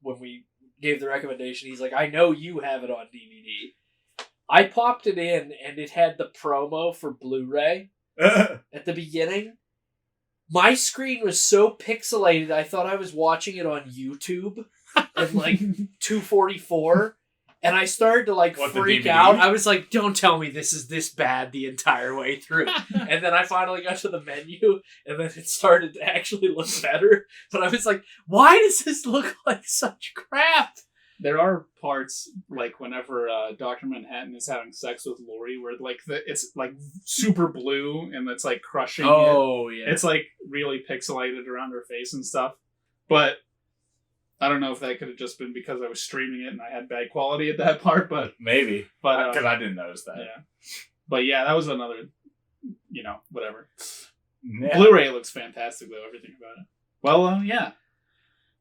when we gave the recommendation, he's like, I know you have it on DVD. I popped it in, and it had the promo for Blu-ray at the beginning. My screen was so pixelated, I thought I was watching it on YouTube at like 244, and I started to freak out. I was like, don't tell me this is this bad the entire way through. And then I finally got to the menu, and then it started to actually look better. But I was like, why does this look like such crap? There are parts, like whenever Dr. Manhattan is having sex with Laurie, where it's like super blue and it's like crushing it. Yeah. It's like really pixelated around her face and stuff. But I don't know if that could have just been because I was streaming it and I had bad quality at that part, but maybe. But because I didn't notice that. Yeah. But yeah, that was another, whatever. Yeah. Blu-ray looks fantastic though, everything about it. Well, yeah.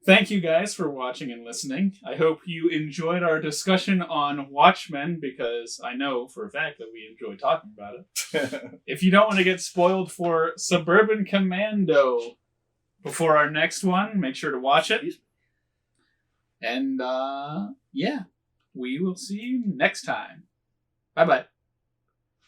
Thank you guys for watching and listening. I hope you enjoyed our discussion on Watchmen, because I know for a fact that we enjoy talking about it. If you don't want to get spoiled for Suburban Commando before our next one, make sure to watch it. And, yeah, we will see you next time. Bye-bye.